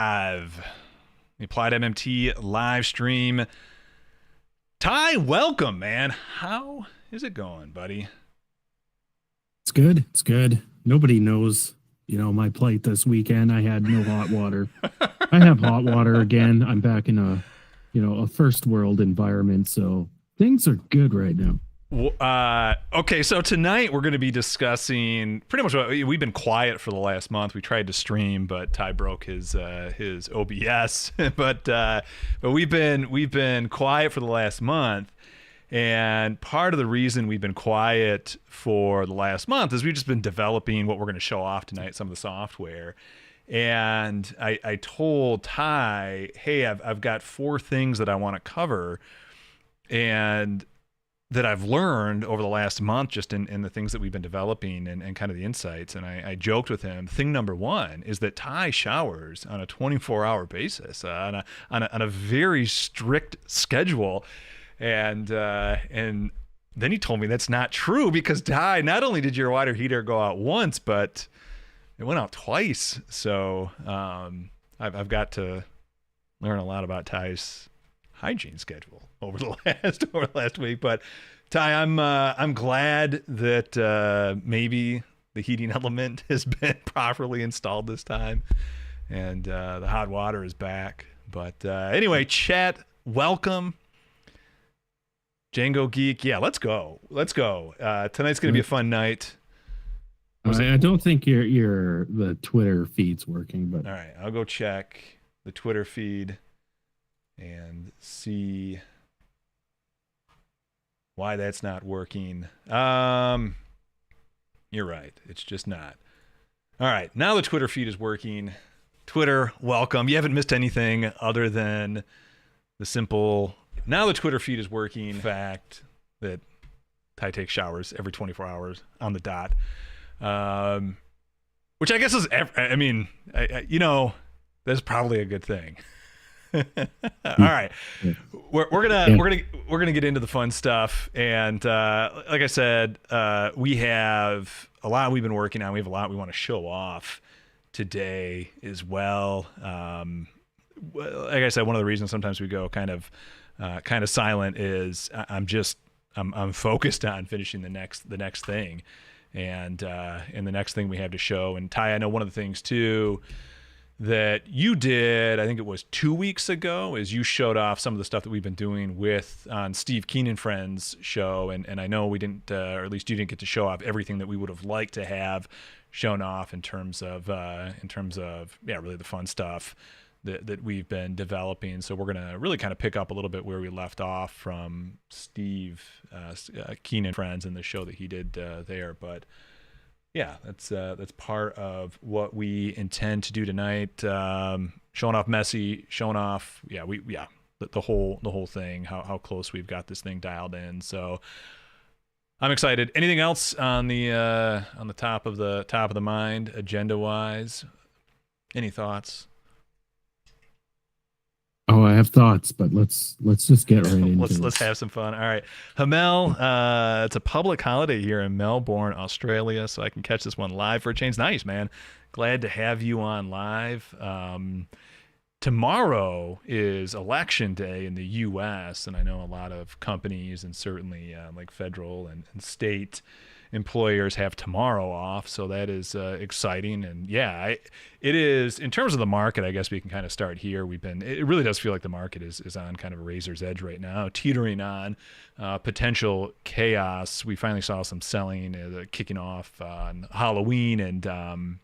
Live. The Applied MMT live stream. Ty, welcome, man. How is it going, buddy? It's good. It's good. Nobody knows, my plight this weekend. I had no hot water. I have hot water again. I'm back in a first world environment, so things are good right now. Okay, so tonight we're going to be discussing pretty much what we've been quiet for the last month. We tried to stream, but Ty broke his OBS. but we've been quiet for the last month, and part of the reason we've been quiet for the last month is we've just been developing what we're going to show off tonight, some of the software. And I told Ty, hey, I've got 4 things that I want to cover, and that I've learned over the last month just in the things that we've been developing and kind of the insights. And I joked with him, thing number 1 is that Ty showers on a 24-hour basis, on a very strict schedule. And then he told me that's not true, because Ty, not only did your water heater go out once, but it went out twice. So I've got to learn a lot about Ty's hygiene schedule over the last week. But Ty, I'm glad that maybe the heating element has been properly installed this time, and the hot water is back. But anyway, chat, welcome. Django Geek, yeah, let's go. Tonight's gonna be a fun night. I don't think the Twitter feed's working, but all right, I'll go check the Twitter feed and see why that's not working. You're right. It's just not. All right. Now the Twitter feed is working. Twitter, welcome. You haven't missed anything other than the simple. Now the Twitter feed is working. Fact that Ty takes showers every 24 hours on the dot. Which I guess is, that's probably a good thing. All right, we're gonna get into the fun stuff, and like I said, we have a lot we've been working on. We have a lot we want to show off today as well. Like I said, one of the reasons sometimes we go kind of silent is I'm focused on finishing the next thing, and the next thing we have to show. And Ty, I know one of the things too that you did, I think it was 2 weeks ago, is you showed off some of the stuff that we've been doing on Steve Keenan Friends show, and I know we didn't, or at least you didn't get to show off everything that we would have liked to have shown off in terms of really the fun stuff that we've been developing. So we're gonna really kind of pick up a little bit where we left off from Steve Keenan Friends and the show that he did there, but. Yeah, that's part of what we intend to do tonight. Showing off MESSSi, showing off, the whole thing. How close we've got this thing dialed in. So I'm excited. Anything else on the top of the mind, agenda wise? Any thoughts? Oh, I have thoughts, but let's just get right into it. Let's have some fun. All right, Hamel, it's a public holiday here in Melbourne, Australia, so I can catch this one live for a change. Nice, man. Glad to have you on live. Tomorrow is election day in the U.S., and I know a lot of companies and certainly like federal and state employers have tomorrow off, so that is exciting. And it is, in terms of the market, I guess we can kind of start here. It really does feel like the market is on kind of a razor's edge right now, teetering on potential chaos. We finally saw some selling kicking off on Halloween, and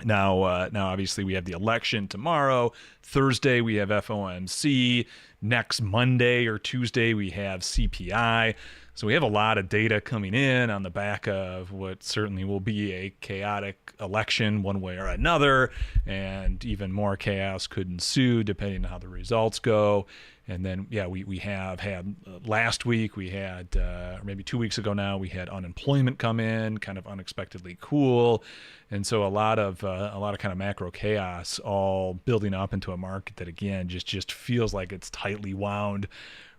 now obviously we have the election tomorrow. Thursday we have FOMC. Next Monday or Tuesday we have CPI. So we have a lot of data coming in on the back of what certainly will be a chaotic election one way or another, and even more chaos could ensue depending on how the results go. And then, we have had last week, we had, or maybe 2 weeks ago now, we had unemployment come in, kind of unexpectedly cool. And so a lot of kind of macro chaos all building up into a market that, again, just feels like it's tightly wound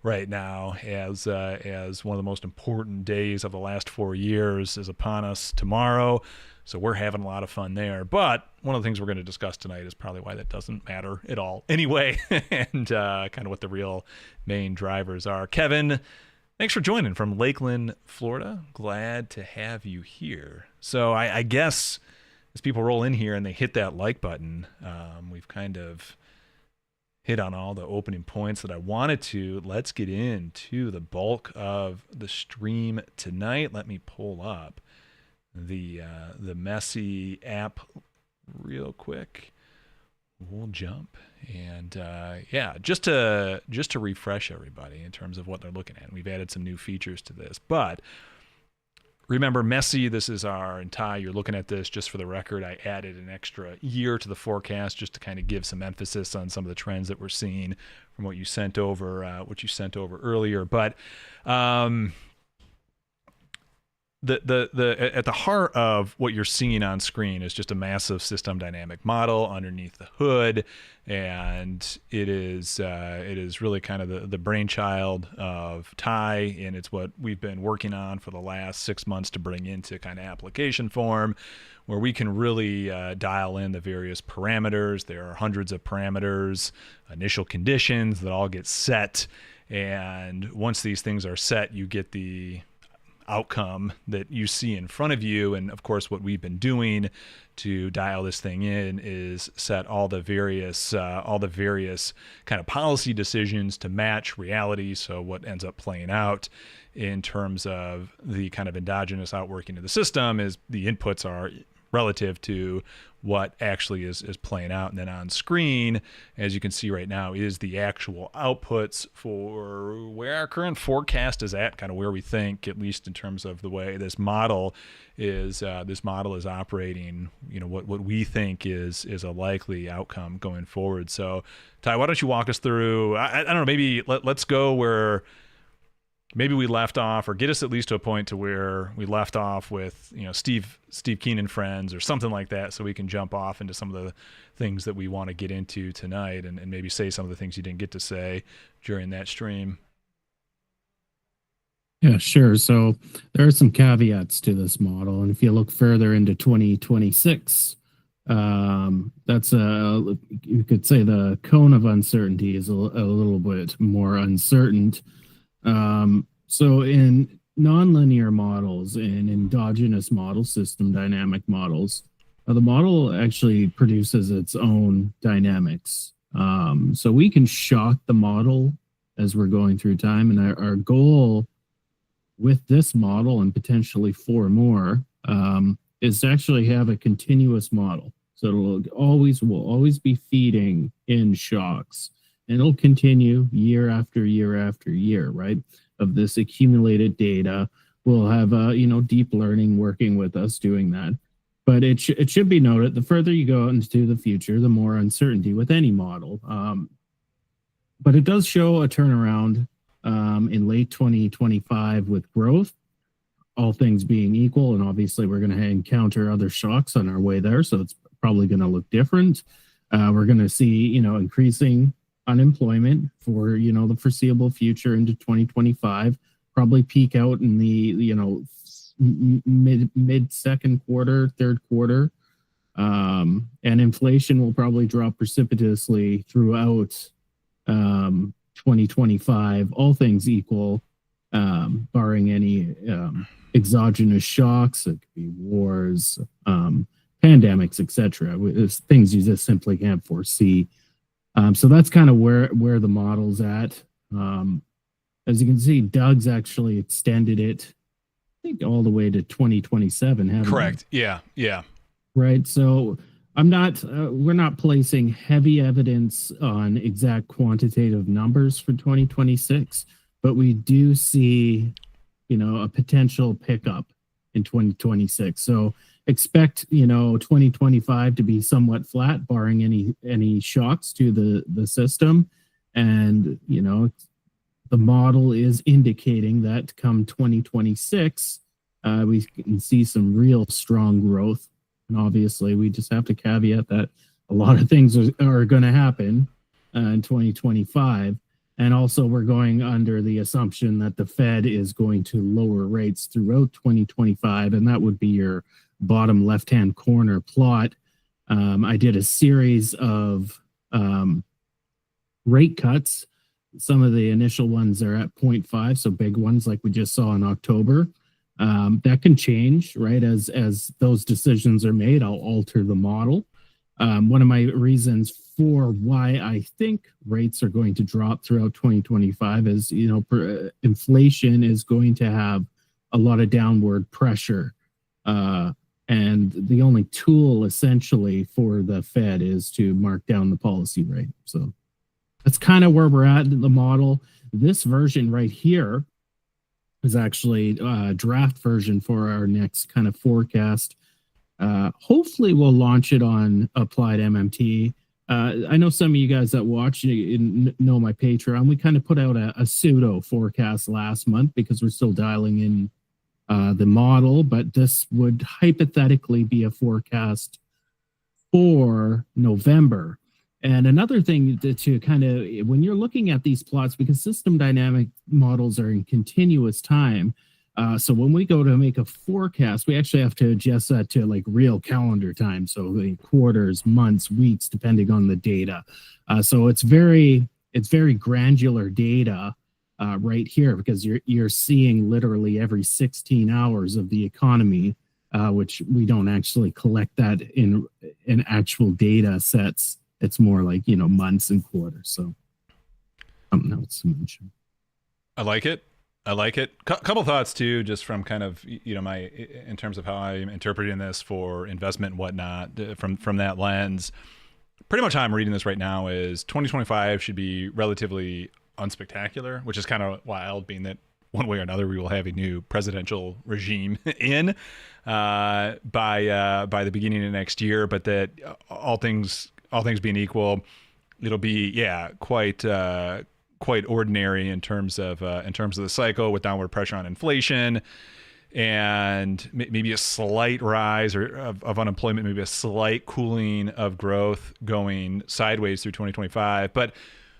right now, as one of the most important days of the last 4 years is upon us tomorrow. So we're having a lot of fun there. But one of the things we're going to discuss tonight is probably why that doesn't matter at all anyway, and kind of what the real main drivers are. Kevin, thanks for joining from Lakeland, Florida. Glad to have you here. So I guess as people roll in here and they hit that like button, we've kind of hit on all the opening points that I wanted to. Let's get into the bulk of the stream tonight. Let me pull up the MESSSi app real quick. We'll jump and just to refresh everybody in terms of what they're looking at. We've added some new features to this, but remember, MESSSi, this is our entire, you're looking at this just for the record. I added an extra year to the forecast just to kind of give some emphasis on some of the trends that we're seeing from what you sent over earlier. But the at the heart of what you're seeing on screen is just a massive system dynamic model underneath the hood, and it is really kind of the brainchild of Ty, and it's what we've been working on for the last 6 months to bring into kind of application form, where we can really dial in the various parameters. There are hundreds of parameters, initial conditions that all get set, and once these things are set, you get the outcome that you see in front of you. And of course, what we've been doing to dial this thing in is set all the various kind of policy decisions to match reality. So what ends up playing out in terms of the kind of endogenous outworking of the system is the inputs are relative to what actually is playing out. And then on screen, as you can see right now, is the actual outputs for where our current forecast is at, kind of where we think, at least in terms of the way this model is operating, what we think is a likely outcome going forward. So Ty, why don't you walk us through, I don't know, maybe let's go where maybe we left off, or get us at least to a point to where we left off with, Steve Keenan Friends or something like that, so we can jump off into some of the things that we want to get into tonight, and maybe say some of the things you didn't get to say during that stream. Yeah, sure. So there are some caveats to this model, and if you look further into 2026, that's you could say the cone of uncertainty is a little bit more uncertain. So in nonlinear models and endogenous model system dynamic models, the model actually produces its own dynamics. So we can shock the model as we're going through time. And our goal with this model, and potentially 4 more, is to actually have a continuous model. So will always be feeding in shocks. And it'll continue year after year after year, right? Of this accumulated data. We'll have, deep learning working with us doing that. But it should be noted, the further you go into the future, the more uncertainty with any model. But it does show a turnaround in late 2025 with growth, all things being equal. And obviously, we're going to encounter other shocks on our way there. So it's probably going to look different. We're going to see, increasing unemployment for the foreseeable future into 2025, probably peak out in the mid second quarter, third quarter, and inflation will probably drop precipitously throughout 2025, all things equal, barring any exogenous shocks. It could be wars, pandemics, etc. Things you just simply can't foresee. So that's kind of where the model's at. As you can see, Doug's actually extended it, I think, all the way to 2027. Correct. Yeah. Right. So we're not placing heavy evidence on exact quantitative numbers for 2026, but we do see, a potential pickup in 2026. So expect 2025 to be somewhat flat, barring any shocks to the system. And the model is indicating that come 2026 we can see some real strong growth. And obviously we just have to caveat that a lot of things are going to happen in 2025. And also, we're going under the assumption that the Fed is going to lower rates throughout 2025, and that would be your bottom left-hand corner plot. I did a series of rate cuts. Some of the initial ones are at 0.5, so big ones like we just saw in October. That can change, right? As those decisions are made, I'll alter the model. One of my reasons for why I think rates are going to drop throughout 2025 is, inflation is going to have a lot of downward pressure. And the only tool essentially for the Fed is to mark down the policy rate. So that's kind of where we're at in the model. This version right here is actually a draft version for our next kind of forecast. Hopefully we'll launch it on AppliedMMT. I know some of you guys that watch know my Patreon. We kind of put out a pseudo forecast last month because we're still dialing in the model, but this would hypothetically be a forecast for November. And another thing to kind of, when you're looking at these plots, because system dynamic models are in continuous time, so when we go to make a forecast, we actually have to adjust that to like real calendar time. So the quarters, months, weeks, depending on the data. So it's very granular data right here, because you're seeing literally every 16 hours of the economy, which we don't actually collect that in actual data sets. It's more like, months and quarters. So something else to mention. I like it. Couple thoughts too, just from kind of, in terms of how I'm interpreting this for investment and whatnot, from that lens. Pretty much how I'm reading this right now is 2025 should be relatively unspectacular, which is kind of wild, being that one way or another we will have a new presidential regime in by the beginning of next year. But that all things being equal, it'll be quite ordinary in terms of the cycle, with downward pressure on inflation and maybe a slight rise of unemployment, maybe a slight cooling of growth going sideways through 2025. But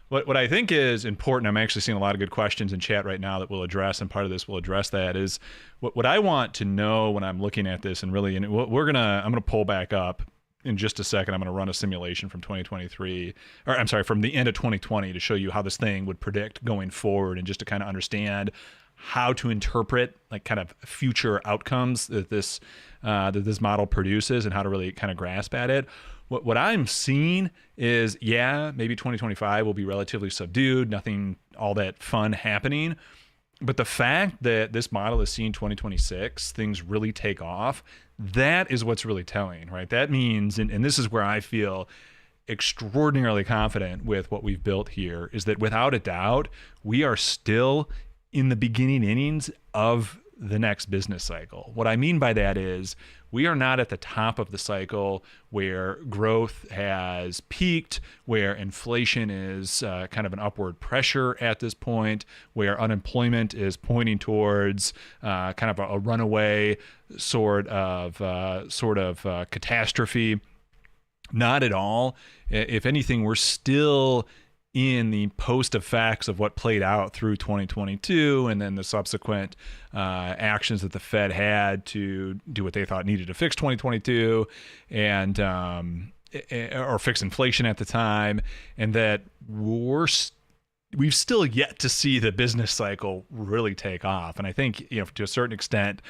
what I think is important, I'm actually seeing a lot of good questions in chat right now that we'll address, and part of this will address that, is what I want to know when I'm looking at this, and really, I'm gonna pull back up in just a second. I'm going to run a simulation from 2023, or I'm sorry, from the end of 2020, to show you how this thing would predict going forward, and just to kind of understand how to interpret like kind of future outcomes that this model produces, and how to really kind of grasp at it. What I'm seeing is, maybe 2025 will be relatively subdued, nothing all that fun happening. But the fact that this model is seeing 2026 things really take off, that is what's really telling, right? That means, and this is where I feel extraordinarily confident with what we've built here, is that without a doubt, we are still in the beginning innings of the next business cycle. What I mean by that is, we are not at the top of the cycle where growth has peaked, where inflation is kind of an upward pressure at this point, where unemployment is pointing towards kind of a runaway sort of catastrophe. Not at all. If anything, we're still in the post effects of what played out through 2022, and then the subsequent actions that the Fed had to do what they thought needed to fix 2022, and or fix inflation at the time, and that we've still yet to see the business cycle really take off. And I think, to a certain extent,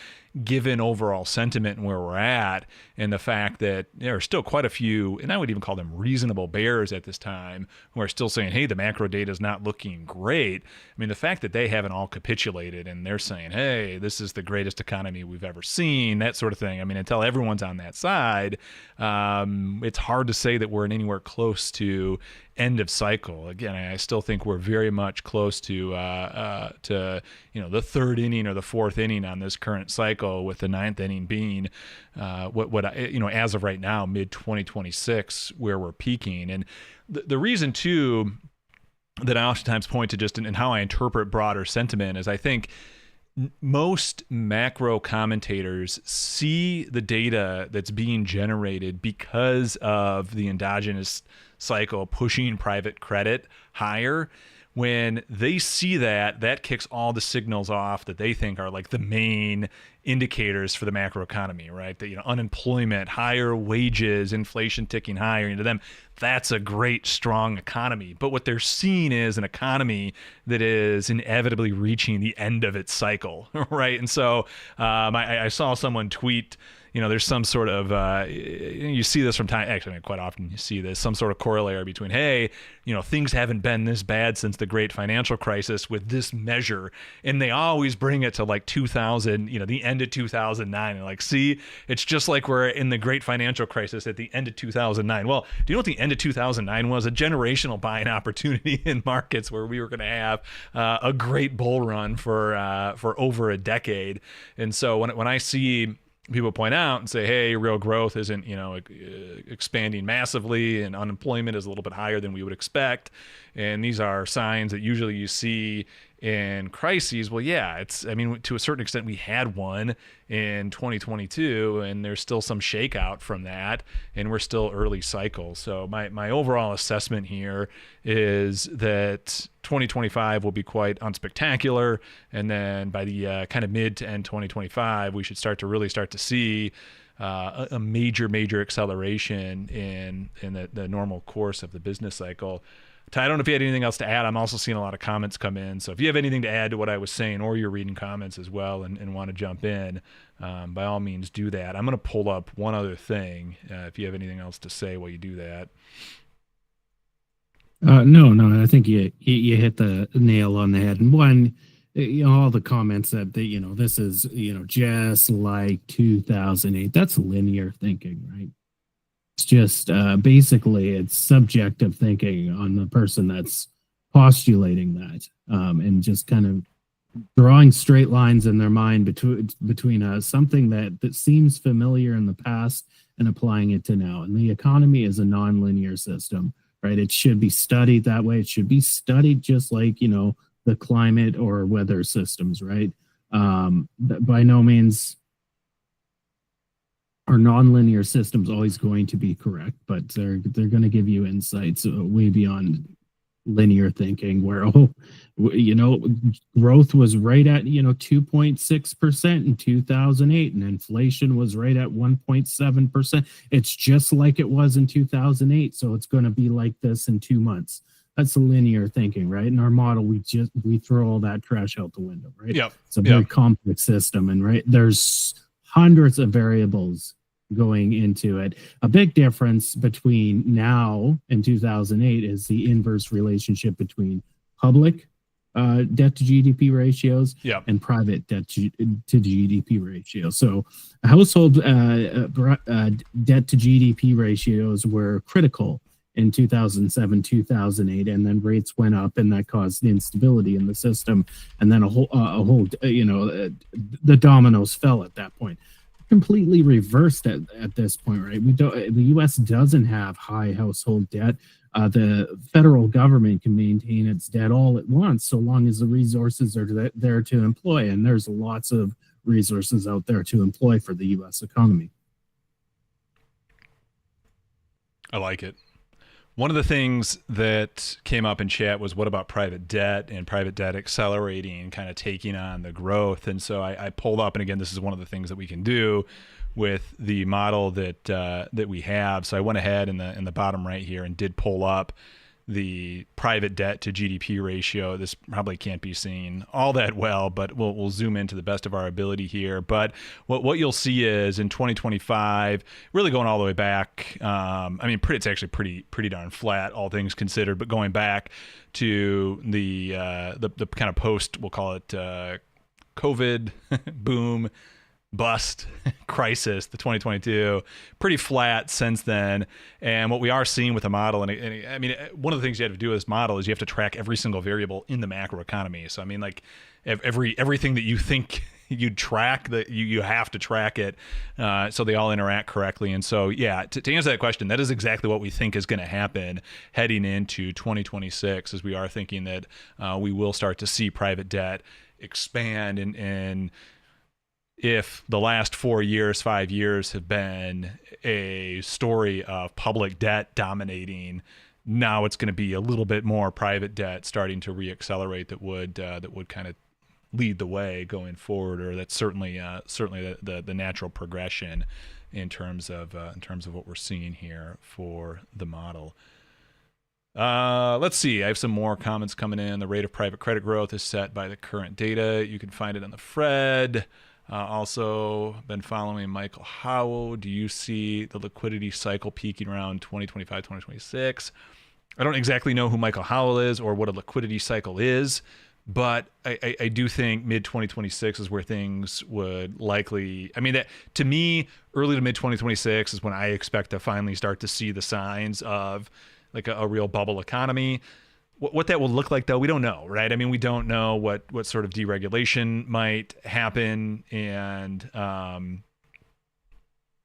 given overall sentiment and where we're at, and the fact that there are still quite a few, and I would even call them reasonable bears at this time, who are still saying, hey, the macro data is not looking great. I mean, the fact that they haven't all capitulated and they're saying, hey, this is the greatest economy we've ever seen, that sort of thing. I mean, until everyone's on that side, it's hard to say that we're anywhere close to end of cycle. Again, I still think we're very much close to the third inning or the fourth inning on this current cycle, with the ninth inning being as of right now, mid 2026, where we're peaking. And the reason too that I oftentimes point to, just in how I interpret broader sentiment, is I think most macro commentators see the data that's being generated because of the endogenous cycle pushing private credit higher, when they see that, that kicks all the signals off that they think are like the main indicators for the macroeconomy, right? That, unemployment, higher wages, inflation ticking higher. To them, that's a great, strong economy. But what they're seeing is an economy that is inevitably reaching the end of its cycle, right? And so I saw someone tweet, there's some sort of, you see this from time, actually, quite often you see this, some sort of corollary between, hey, things haven't been this bad since the great financial crisis with this measure. And they always bring it to like 2000, the end of 2009. And like, see, it's just like we're in the great financial crisis at the end of 2009. Well, do you know what the end of 2009 was? A generational buying opportunity in markets where we were going to have a great bull run for over a decade. And so when I see people point out and say, hey, real growth isn't, expanding massively and unemployment is a little bit higher than we would expect, and these are signs that usually you see in crises. Well, yeah, to a certain extent, we had one in 2022, and there's still some shakeout from that, and we're still early cycle. So my overall assessment here is that 2025 will be quite unspectacular, and then by the kind of mid to end 2025, we should start to see a major acceleration in the normal course of the business cycle. Ty, I don't know if you had anything else to add. I'm also seeing a lot of comments come in. So if you have anything to add to what I was saying, or you're reading comments as well and want to jump in, by all means do that. I'm going to pull up one other thing if you have anything else to say while you do that. No, I think you hit the nail on the head. And one, all the comments that this is, just like 2008. That's linear thinking, right? It's just basically it's subjective thinking on the person that's postulating that, and just kind of drawing straight lines in their mind between something that seems familiar in the past and applying it to now. And the economy is a nonlinear system, right? It should be studied that way. It should be studied just like the climate or weather systems, right? By no means are nonlinear systems always going to be correct, but they're going to give you insights way beyond linear thinking, where growth was right at 2.6% in 2008, and inflation was right at 1.7%. It's just like it was in 2008, so it's going to be like this in 2 months. That's linear thinking, right? In our model, we throw all that trash out the window, right? Yep. It's a very complex system, and there's hundreds of variables going into it. A big difference between now and 2008 is the inverse relationship between public debt to GDP ratios and private debt to GDP ratios. So household debt to GDP ratios were critical in 2007, 2008, and then rates went up, and that caused instability in the system. And then the dominoes fell at that point. Completely reversed at this point, right? The U.S. doesn't have high household debt. The federal government can maintain its debt all at once, so long as the resources are there to employ, and there's lots of resources out there to employ for the U.S. economy. I like it. One of the things that came up in chat was, what about private debt and private debt accelerating, kind of taking on the growth? And so I pulled up, and again, this is one of the things that we can do with the model that we have. So I went ahead in the bottom right here and did pull up the private debt to GDP ratio. This probably can't be seen all that well, but we'll zoom in to the best of our ability here. But what you'll see is in 2025, really going all the way back, it's actually pretty darn flat, all things considered, but going back to the kind of post, we'll call it COVID boom bust crisis, the 2022, pretty flat since then. And what we are seeing with the model, one of the things you have to do with this model is you have to track every single variable in the macroeconomy. So everything that you think you'd track, that you have to track it, so they all interact correctly. And so to answer that question, that is exactly what we think is going to happen heading into 2026, as we are thinking that we will start to see private debt expand. And if the last 4 years, 5 years have been a story of public debt dominating now it's going to be a little bit more private debt starting to reaccelerate that would kind of lead the way going forward, or that's certainly the natural progression in terms of what we're seeing here for the model. Let's see. I have some more comments coming in. The rate of private credit growth is set by the current data. You can find it on the Fred. Also, been following Michael Howell. Do you see the liquidity cycle peaking around 2025, 2026? I don't exactly know who Michael Howell is or what a liquidity cycle is, but I do think mid 2026 is where things would likely. I mean, that to me, early to mid 2026 is when I expect to finally start to see the signs of like a real bubble economy. What that will look like, though, we don't know, right? I mean, we don't know what sort of deregulation might happen, and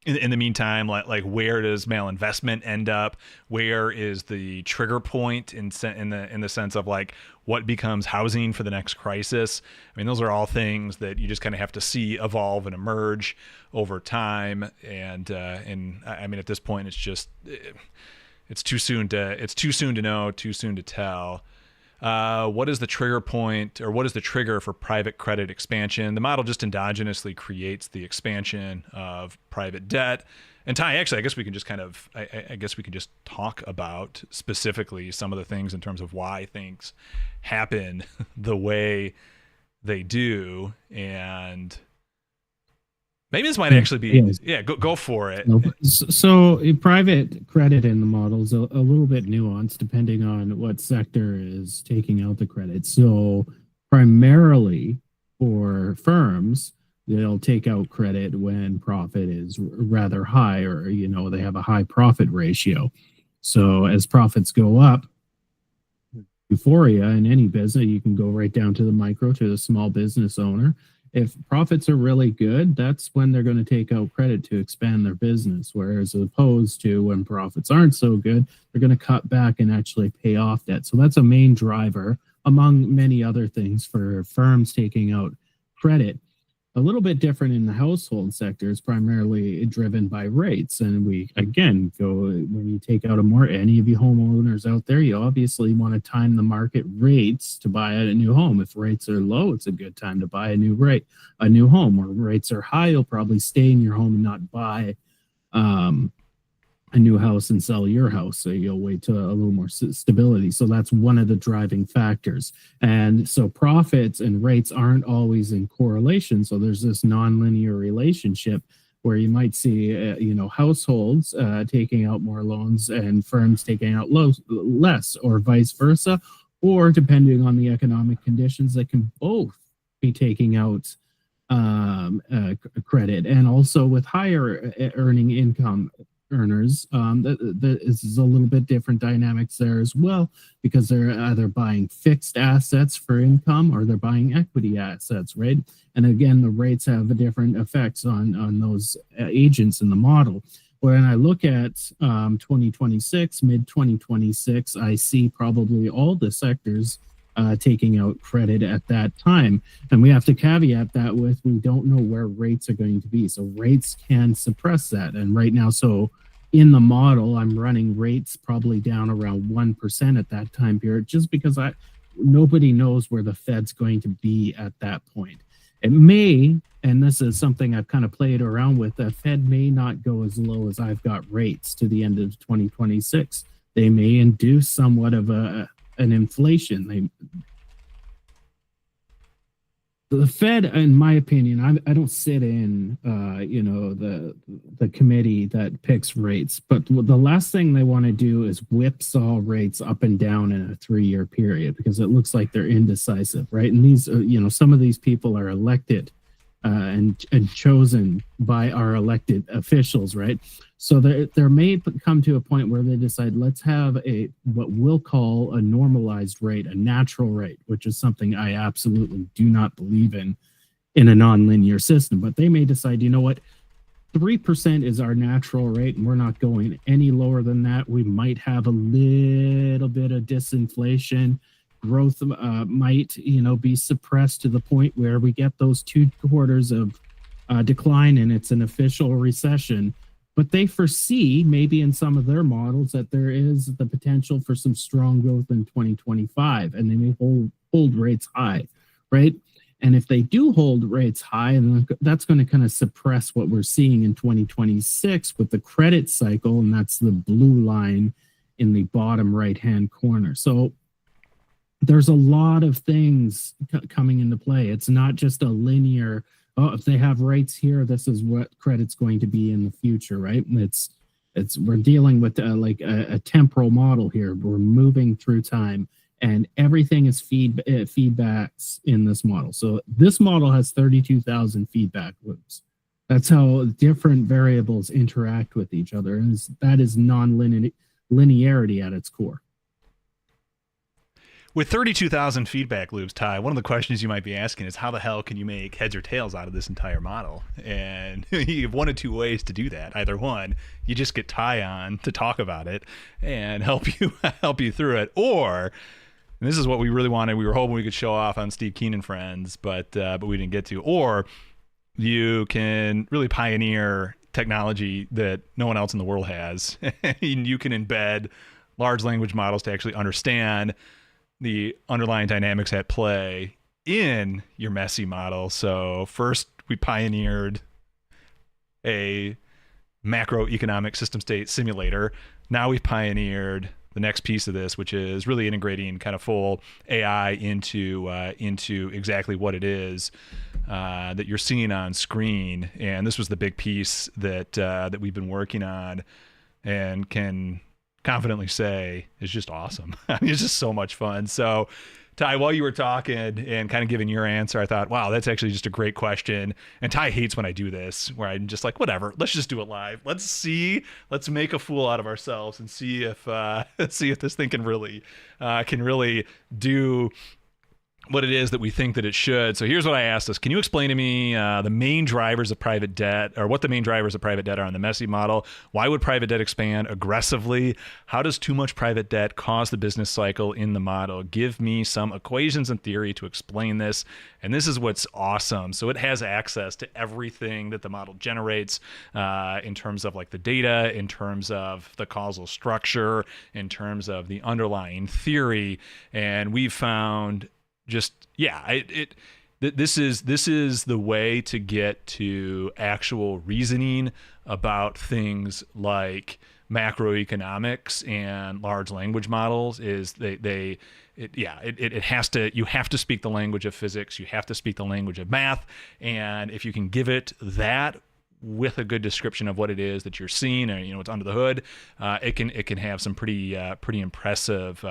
in the meantime, like where does malinvestment end up? Where is the trigger point in the sense of like what becomes housing for the next crisis? I mean, those are all things that you just kind of have to see evolve and emerge over time, and I mean, at this point, it's just. It's too soon to know, too soon to tell. What is the trigger point, or what is the trigger for private credit expansion? The model just endogenously creates the expansion of private debt. And Ty, actually, I guess we can just I guess we can just talk about specifically some of the things in terms of why things happen the way they do, and maybe this might actually be, go for it. So private credit in the model is a little bit nuanced depending on what sector is taking out the credit. So primarily for firms, they'll take out credit when profit is rather high, or, they have a high profit ratio. So as profits go up, euphoria in any business, you can go right down to the micro, to the small business owner. If profits are really good, that's when they're going to take out credit to expand their business. Whereas opposed to when profits aren't so good, they're going to cut back and actually pay off debt. So that's a main driver, among many other things, for firms taking out credit. A little bit different in the household sector is primarily driven by rates. And we, again, when you take out any of you homeowners out there, you obviously want to time the market rates to buy a new home. If rates are low, it's a good time to buy a new home. Or rates are high, you'll probably stay in your home and not buy a new house and sell your house. So you'll wait to a little more stability. So that's one of the driving factors. And so profits and rates aren't always in correlation. So there's this nonlinear relationship where you might see, households taking out more loans and firms taking out less, or vice versa, or depending on the economic conditions, that can both be taking out credit. And also with higher earning income earners, this is a little bit different dynamics there as well, because they're either buying fixed assets for income or they're buying equity assets, right? And again, the rates have a different effects on those agents in the model. When I look at 2026, mid 2026, I see probably all the sectors taking out credit at that time. And we have to caveat that with, we don't know where rates are going to be. So rates can suppress that. And right now, so in the model, I'm running rates probably down around 1% at that time period, just because nobody knows where the Fed's going to be at that point. It may, and this is something I've kind of played around with, the Fed may not go as low as I've got rates to the end of 2026. They may induce somewhat of an inflation. The Fed, in my opinion, I don't sit in, the committee that picks rates, but the last thing they want to do is whipsaw rates up and down in a 3-year period, because it looks like they're indecisive, right? And these, some of these people are elected and chosen by our elected officials, right? So there may come to a point where they decide, let's have what we'll call a normalized rate, a natural rate, which is something I absolutely do not believe in a nonlinear system. But they may decide, 3% is our natural rate, and we're not going any lower than that. We might have a little bit of disinflation. Growth might, be suppressed to the point where we get those 2 quarters of decline and it's an official recession. but they foresee maybe in some of their models that there is the potential for some strong growth in 2025, and they may hold rates high, right? And if they do hold rates high, then that's going to kind of suppress what we're seeing in 2026 with the credit cycle, and that's the blue line in the bottom right-hand corner. So there's a lot of things coming into play. It's not just a linear, oh, if they have rates here, this is what credit's going to be in the future, right? We're dealing with like a temporal model here. We're moving through time, and everything is feedbacks in this model. So this model has 32,000 feedback loops. That's how different variables interact with each other, and that is non-linearity at its core. With 32,000 feedback loops, Ty, one of the questions you might be asking is how the hell can you make heads or tails out of this entire model? And you have one of two ways to do that. Either one, you just get Ty on to talk about it and help you through it, or, and this is what we really wanted, we were hoping we could show off on Steve Keen and Friends, but we didn't get to, or you can really pioneer technology that no one else in the world has. And you can embed large language models to actually understand the underlying dynamics at play in your MESSSi model. So first we pioneered a macroeconomic system state simulator. Now we've pioneered the next piece of this, which is really integrating kind of full AI into exactly what it is that you're seeing on screen. And this was the big piece that we've been working on, and can confidently say is just awesome. It's just so much fun. So Ty, while you were talking and kind of giving your answer, I thought, wow, that's actually just a great question. And Ty hates when I do this, where I'm just like, whatever, let's just do it live. Let's make a fool out of ourselves and see if this thing can really do what it is that we think that it should. So here's what I asked us. Can you explain to me the main drivers of private debt, or what the main drivers of private debt are in the MESSSi model? Why would private debt expand aggressively? How does too much private debt cause the business cycle in the model? Give me some equations and theory to explain this. And this is what's awesome. So it has access to everything that the model generates in terms of like the data, in terms of the causal structure, in terms of the underlying theory. And we've found this is the way to get to actual reasoning about things like macroeconomics and large language models. Is you have to speak the language of physics, you have to speak the language of math, and if you can give it that with a good description of what it is that you're seeing, or what's under the hood, it can have some pretty impressive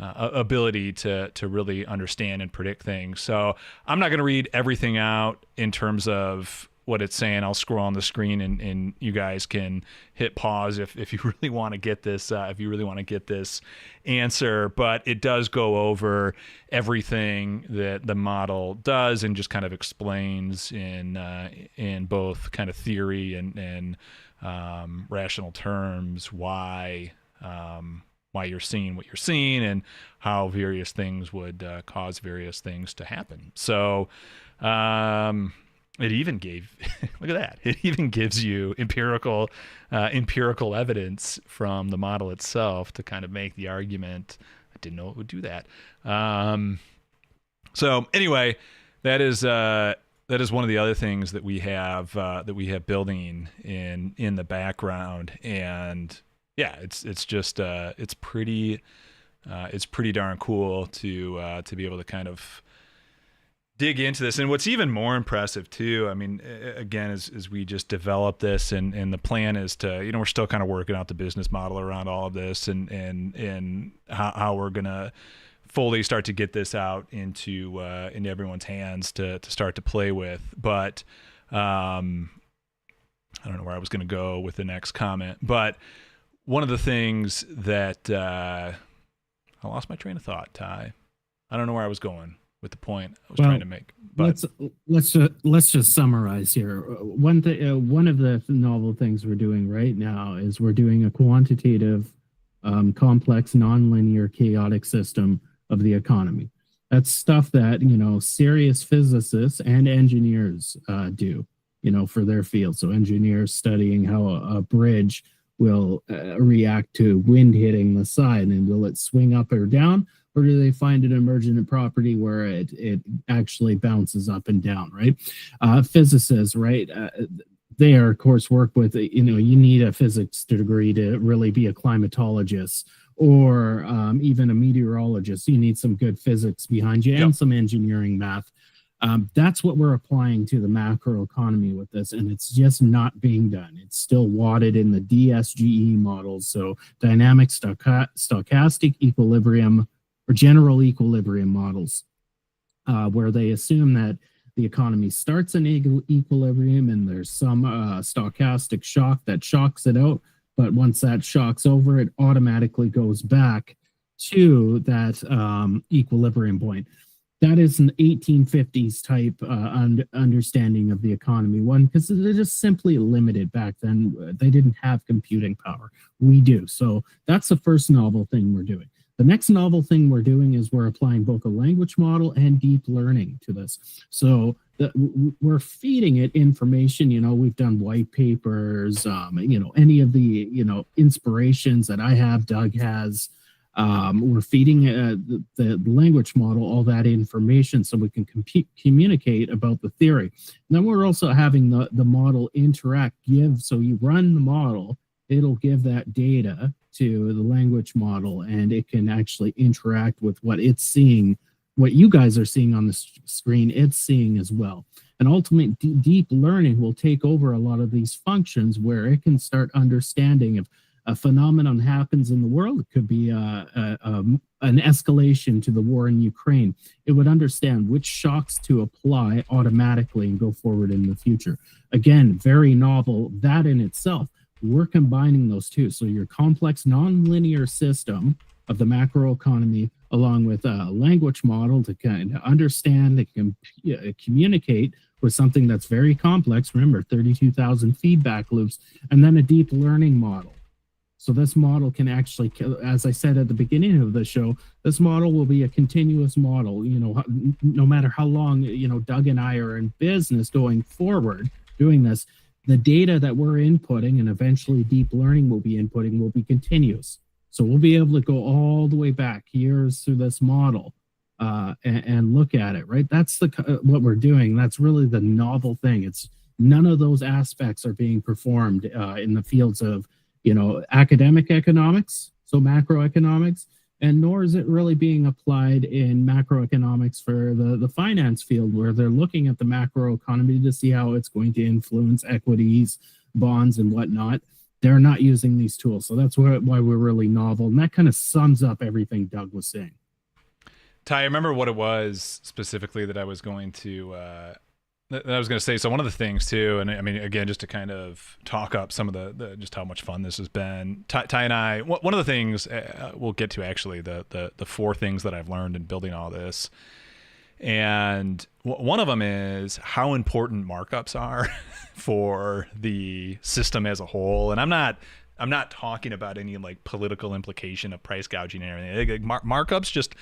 ability to really understand and predict things. So I'm not going to read everything out in terms of what it's saying. I'll scroll on the screen, and you guys can hit pause if you really want to get this answer. But it does go over everything that the model does, and just kind of explains in both kind of theory and rational terms why you're seeing what you're seeing, and how various things would cause various things to happen. So it even gave, look at that, it even gives you empirical evidence from the model itself to kind of make the argument. I didn't know it would do that. So anyway, that is one of the other things that we have building in the background. And yeah, it's pretty darn cool to be able to kind of dig into this. And what's even more impressive too, I mean, again, as we just develop this, and the plan is to, we're still kind of working out the business model around all of this, and how we're gonna fully start to get this out into everyone's hands to start to play with. But I don't know where I was gonna go with the next comment, but one of the things that I lost my train of thought, Ty. I don't know where I was going with the point I was trying to make. But let's just summarize here. One of the novel things we're doing right now is we're doing a quantitative, complex, nonlinear, chaotic system of the economy. That's stuff that serious physicists and engineers do. for their field. So engineers studying how a bridge will react to wind hitting the side, and will it swing up or down, or do they find an emergent property where it actually bounces up and down, right? Physicists, right? They are, of course, work with, you need a physics degree to really be a climatologist, or even a meteorologist. You need some good physics behind you and some engineering math. That's what we're applying to the macroeconomy with this, and it's just not being done. It's still wadded in the DSGE models, so dynamic stochastic equilibrium or general equilibrium models, where they assume that the economy starts in equilibrium and there's some stochastic shock that shocks it out, but once that shock's over, it automatically goes back to that equilibrium point. That is an 1850s type understanding of the economy one, because they're just simply limited back then. They didn't have computing power. We do. So that's the first novel thing we're doing. The next novel thing we're doing is we're applying both a language model and deep learning to this. So we're feeding it information. We've done white papers, any of the, inspirations that I have, Doug has. We're feeding the language model all that information so we can communicate about the theory. And then we're also having the model give. So you run the model, it'll give that data to the language model, and it can actually interact with what it's seeing, what you guys are seeing on the screen, it's seeing as well. And ultimately, deep learning will take over a lot of these functions, where it can start understanding if a phenomenon happens in the world. It could be an escalation to the war in Ukraine. It would understand which shocks to apply automatically and go forward in the future. Again, very novel. That in itself, we're combining those two. So your complex nonlinear system of the macroeconomy, along with a language model to kind of understand and communicate with something that's very complex. Remember, 32,000 feedback loops, and then a deep learning model. So this model can actually, as I said at the beginning of the show, this model will be a continuous model. No matter how long, Doug and I are in business going forward doing this, the data that we're inputting and eventually deep learning will be inputting will be continuous. So we'll be able to go all the way back years through this model and look at it, right? That's what we're doing. That's really the novel thing. It's none of those aspects are being performed in the fields of academic economics, so macroeconomics, and nor is it really being applied in macroeconomics for the finance field, where they're looking at the macroeconomy to see how it's going to influence equities, bonds, and whatnot. They're not using these tools. So that's why we're really novel. And that kind of sums up everything Doug was saying. Ty, I remember what it was specifically that I was going to say. So one of the things too, and I mean, again, just to kind of talk up some of the just how much fun this has been. Ty and I, one of the things we'll get to actually the 4 things that I've learned in building all this, and one of them is how important markups are for the system as a whole. And I'm not talking about any like political implication of price gouging and everything. Markups just.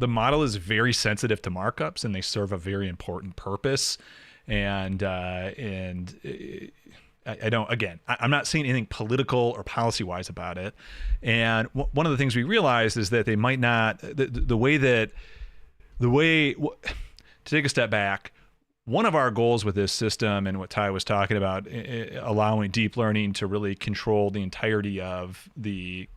The model is very sensitive to markups, and they serve a very important purpose. And I'm not saying anything political or policy wise about it. And one of the things we realized is that they might not, to take a step back, one of our goals with this system and what Ty was talking about, allowing deep learning to really control the entirety of the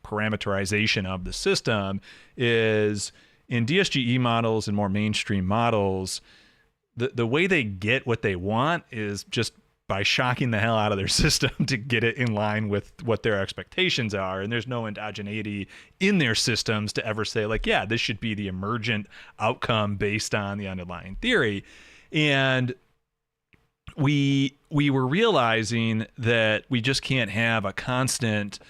parameterization of the system, is in DSGE models and more mainstream models, the way they get what they want is just by shocking the hell out of their system to get it in line with what their expectations are. And there's no endogeneity in their systems to ever say like, yeah, this should be the emergent outcome based on the underlying theory. And we were realizing that we just can't have a constant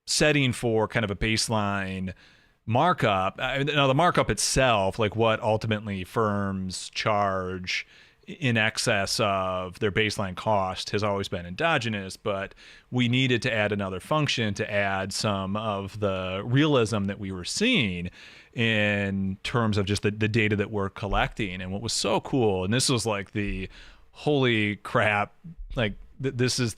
setting for kind of a baseline markup. Now the markup itself, like what ultimately firms charge, in excess of their baseline cost has always been endogenous, but we needed to add another function to add some of the realism that we were seeing in terms of just the data that we're collecting. And what was so cool, and this was like the holy crap, like this is,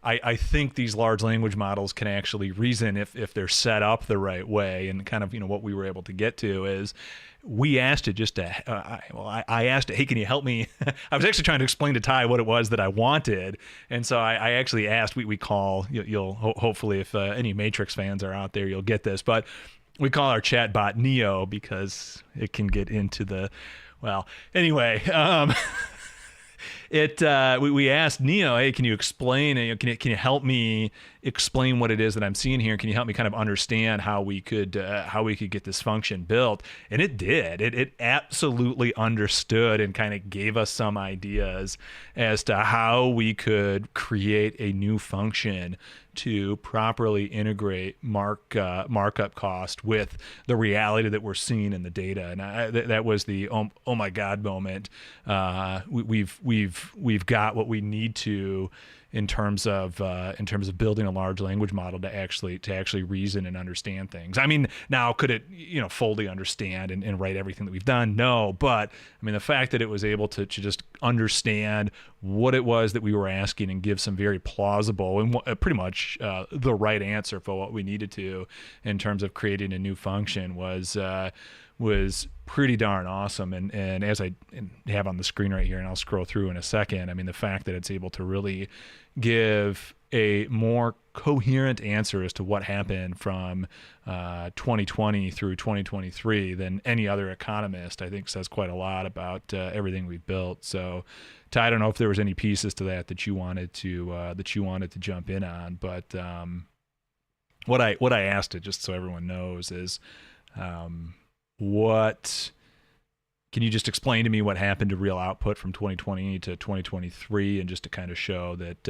I think these large language models can actually reason if they're set up the right way. And kind of, what we were able to get to is we asked it just to, I asked it, hey, can you help me? I was actually trying to explain to Ty what it was that I wanted. And so I actually asked, we call, you'll hopefully if any Matrix fans are out there, you'll get this, but we call our chat bot Neo because it can get into the, well, anyway, we asked Neo, hey, can you explain? Can you help me explain what it is that I'm seeing here? Can you help me kind of understand how we could get this function built? And it did. It absolutely understood and kind of gave us some ideas as to how we could create a new function to properly integrate markup cost with the reality that we're seeing in the data. And that was the oh my god moment. We've got what we need to in terms of building a large language model to actually reason and understand things. I mean, now could it fully understand and write everything that we've done? No, but I mean the fact that it was able to just understand what it was that we were asking and give some very plausible and pretty much the right answer for what we needed to in terms of creating a new function was pretty darn awesome. And as I have on the screen right here, and I'll scroll through in a second, I mean, the fact that it's able to really give a more coherent answer as to what happened from 2020 through 2023 than any other economist, I think says quite a lot about everything we've built. So, Ty, I don't know if there was any pieces to that you wanted to jump in on, but what I asked it, just so everyone knows, is what can you just explain to me what happened to real output from 2020 to 2023, and just to kind of show that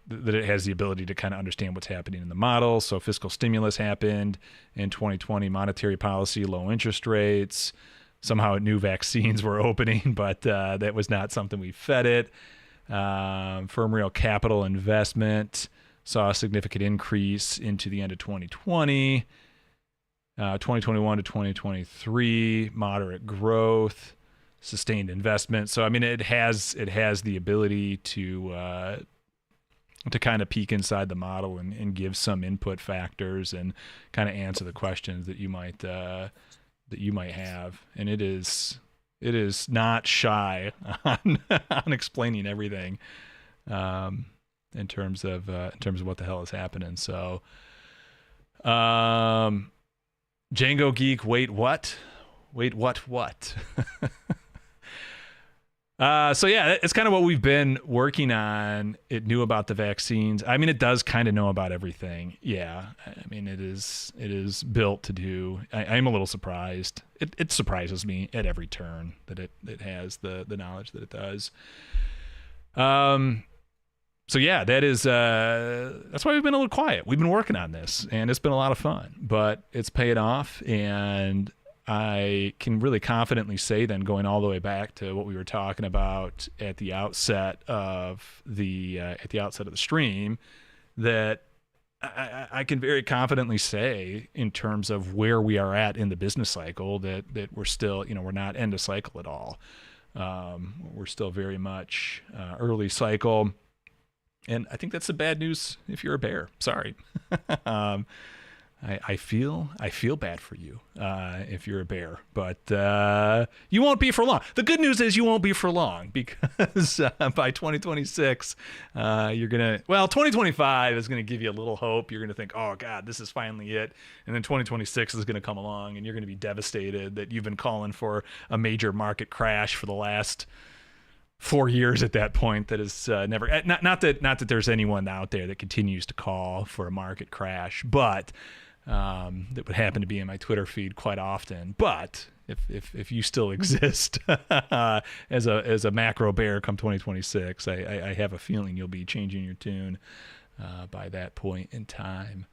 that it has the ability to kind of understand what's happening in the model. So fiscal stimulus happened in 2020, monetary policy, low interest rates, somehow new vaccines were opening, but that was not something we fed it. Firm real capital investment saw a significant increase into the end of 2020. 2021 to 2023, moderate growth, sustained investment. So I mean, it has the ability to kind of peek inside the model and give some input factors and kind of answer the questions that you might have. And it is not shy on explaining everything in terms of what the hell is happening. So Django Geek, wait, what? So yeah, it's kind of what we've been working on. It knew about the vaccines. I mean, it does kind of know about everything. Yeah. I mean, it is built to do. I'm a little surprised. It surprises me at every turn that it has the knowledge that it does. So yeah, that's why we've been a little quiet. We've been working on this, and it's been a lot of fun, but it's paid off. And I can really confidently say, then, going all the way back to what we were talking about at the outset of the stream, that I can very confidently say, in terms of where we are at in the business cycle, that we're still, we're not end of cycle at all. We're still very much early cycle. And I think that's the bad news if you're a bear. Sorry. I feel bad for you if you're a bear, but you won't be for long. The good news is you won't be for long, because by 2026, 2025 is going to give you a little hope. You're going to think, oh God, this is finally it. And then 2026 is going to come along and you're going to be devastated that you've been calling for a major market crash for the last 4 years at that point. That is never, not that there's anyone out there that continues to call for a market crash, but that would happen to be in my Twitter feed quite often. But if you still exist as a macro bear come 2026, I have a feeling you'll be changing your tune by that point in time.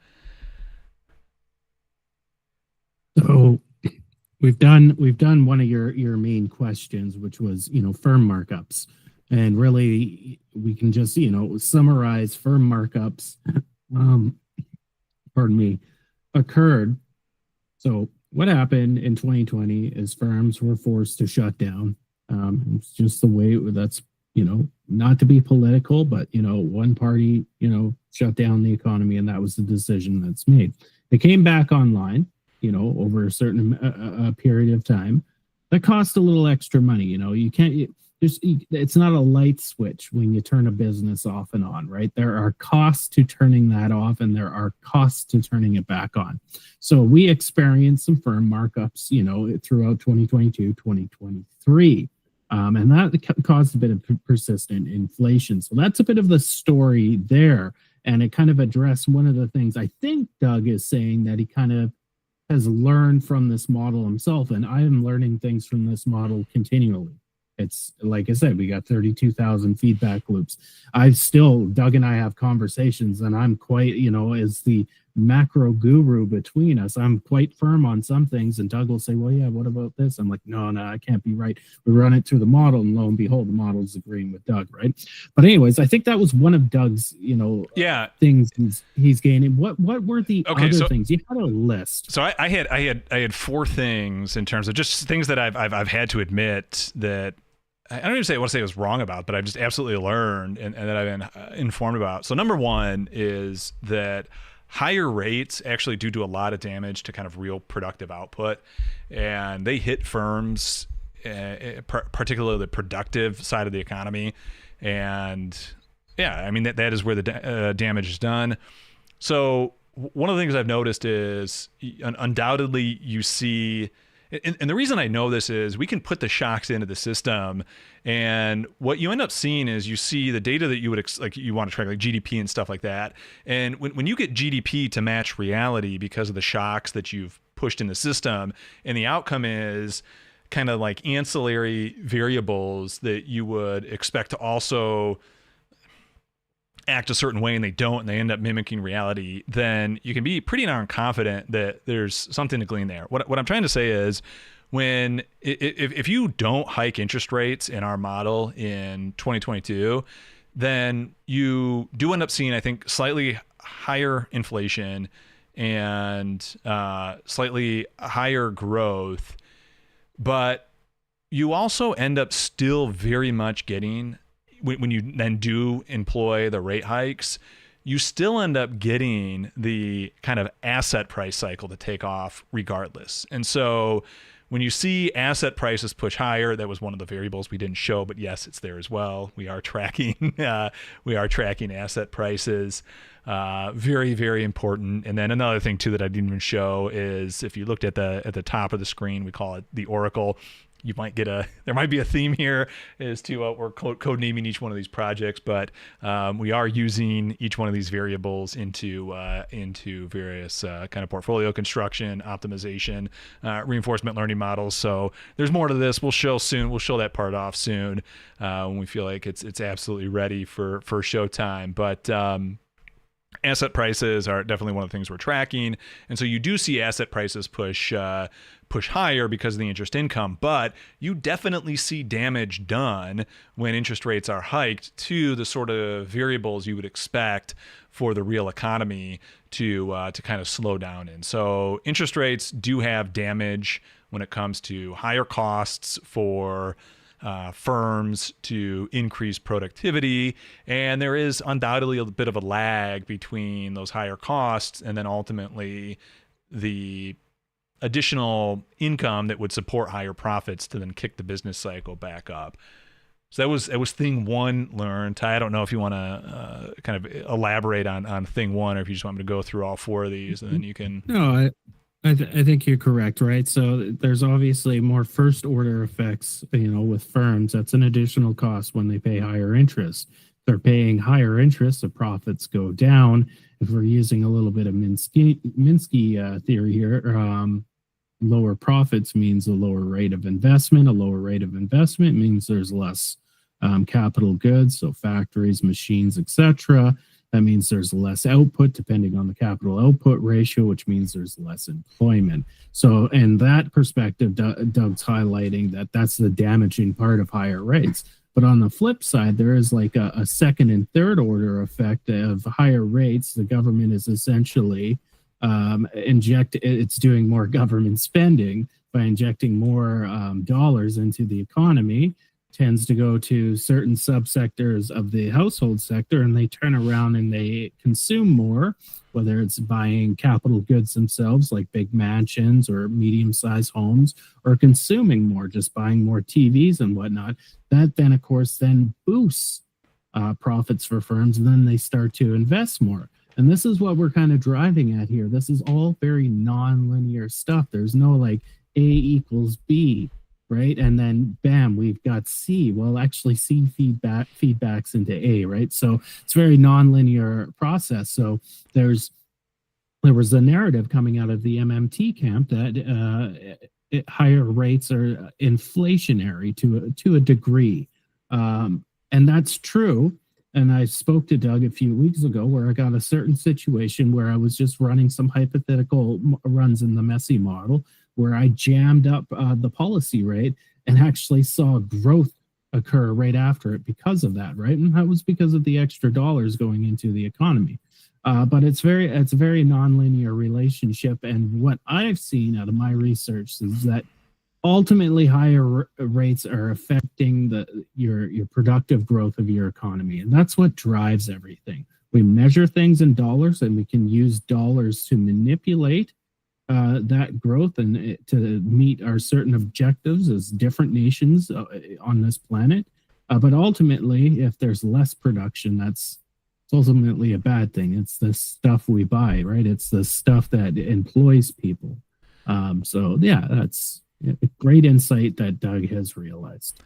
So We've done one of your main questions, which was, firm markups. And really we can just, summarize firm markups, um, pardon me, occurred. So what happened in 2020 is firms were forced to shut down. It's just the way that's, not to be political, but, one party, shut down the economy, and that was the decision that's made. It came back online, over a certain period of time. That cost a little extra money. You can't, it's not a light switch when you turn a business off and on, right? There are costs to turning that off, and there are costs to turning it back on. So we experienced some firm markups, throughout 2022, 2023. And that caused a bit of persistent inflation. So that's a bit of the story there. And it kind of addressed one of the things I think Doug is saying, that he kind of has learned from this model himself. And I am learning things from this model continually. It's like I said, we got 32,000 feedback loops. Doug and I have conversations, and I'm quite, as the macro guru between us, I'm quite firm on some things, and Doug will say, well, yeah, what about this? I'm like, no, I can't be right. We run it through the model, and lo and behold, the model's agreeing with Doug, right? But anyways, I think that was one of Doug's, things he's gaining. What were the other things? You had a list. So I had 4 things in terms of just things that I've had to admit that I don't even want to say I was wrong about, but I've just absolutely learned and that I've been informed about. So number one is that higher rates actually do a lot of damage to kind of real productive output, and they hit firms, particularly the productive side of the economy. And yeah, I mean, that is where the damage is done. So one of the things I've noticed is undoubtedly you see, and the reason I know this is we can put the shocks into the system, and what you end up seeing is you see the data that you would you want to track, like GDP and stuff like that. And when you get GDP to match reality because of the shocks that you've pushed in the system, and the outcome is kind of like ancillary variables that you would expect to also act a certain way, and they don't, and they end up mimicking reality, then you can be pretty darn confident that there's something to glean there. What I'm trying to say is, if you don't hike interest rates in our model in 2022, then you do end up seeing, I think, slightly higher inflation and slightly higher growth, but you also end up still very much getting, when you then do employ the rate hikes, you still end up getting the kind of asset price cycle to take off regardless. And so when you see asset prices push higher, that was one of the variables we didn't show, but yes, it's there as well. We are tracking asset prices. Very, very important. And then another thing too that I didn't even show is, if you looked at the top of the screen, we call it the Oracle. There might be a theme here as to we're code naming each one of these projects, but we are using each one of these variables into various kind of portfolio construction, optimization, reinforcement learning models. So there's more to this. We'll show soon. We'll show that part off soon when we feel like it's absolutely ready for showtime. But asset prices are definitely one of the things we're tracking, and so you do see asset prices push higher because of the interest income, but you definitely see damage done when interest rates are hiked to the sort of variables you would expect for the real economy to kind of slow down in. So interest rates do have damage when it comes to higher costs for firms to increase productivity, and there is undoubtedly a bit of a lag between those higher costs and then ultimately the additional income that would support higher profits to then kick the business cycle back up. So that was thing one learned. Ty, I don't know if you want to kind of elaborate on thing one, or if you just want me to go through all 4 of these, and then you can. No, I think you're correct, right? So there's obviously more first order effects, with firms. That's an additional cost when they pay higher interest. They're paying higher interest, the profits go down. If we're using a little bit of Minsky theory here, lower profits means a lower rate of investment. A lower rate of investment means there's less capital goods, so factories, machines, etc. That means there's less output depending on the capital output ratio, which means there's less employment. So, in that perspective, Doug's highlighting that that's the damaging part of higher rates. But on the flip side, there is like a second and third order effect of higher rates. The government is essentially it's doing more government spending by injecting more dollars into the economy, tends to go to certain subsectors of the household sector, and they turn around and they consume more, whether it's buying capital goods themselves like big mansions or medium-sized homes, or consuming more, just buying more TVs and whatnot. That then, of course, then boosts profits for firms, and then they start to invest more. And this is what we're kind of driving at here. This is all very non-linear stuff. There's no like A equals B, right? And then bam, we've got C. Well, actually C feedbacks into A, right? So it's a very non-linear process. So there was a narrative coming out of the MMT camp that higher rates are inflationary to a degree. And that's true. And I spoke to Doug a few weeks ago where I got a certain situation where I was just running some hypothetical runs in the MESSSi model where I jammed up the policy rate and actually saw growth occur right after it because of that, right? And that was because of the extra dollars going into the economy. But it's a very nonlinear relationship. And what I've seen out of my research is that ultimately higher rates are affecting your productive growth of your economy, and that's what drives everything. We measure things in dollars, and we can use dollars to manipulate that growth and to meet our certain objectives as different nations on this planet. But ultimately, if there's less production, it's ultimately a bad thing. It's the stuff we buy, right? It's the stuff that employs people. So yeah, that's a great insight that Doug has realized.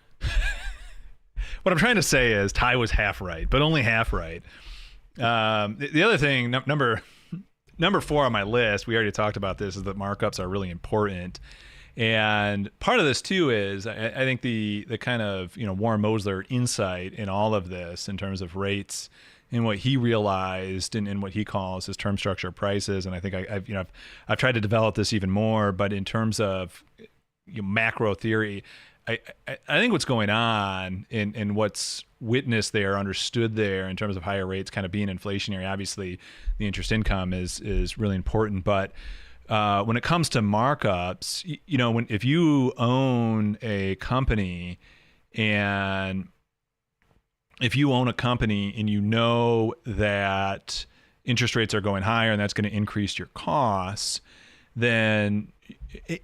What I'm trying to say is Ty was half right, but only half right. The other thing, number 4 on my list, we already talked about this, is that markups are really important. And part of this too is I think the kind of Warren Mosler insight in all of this in terms of rates and what he realized and what he calls his term structure prices. And I think I've tried to develop this even more, but in terms of macro theory, I think what's going on and what's witnessed there, understood there in terms of higher rates kind of being inflationary. Obviously, the interest income is really important, but when it comes to markups, if you own a company and you know that interest rates are going higher and that's going to increase your costs, then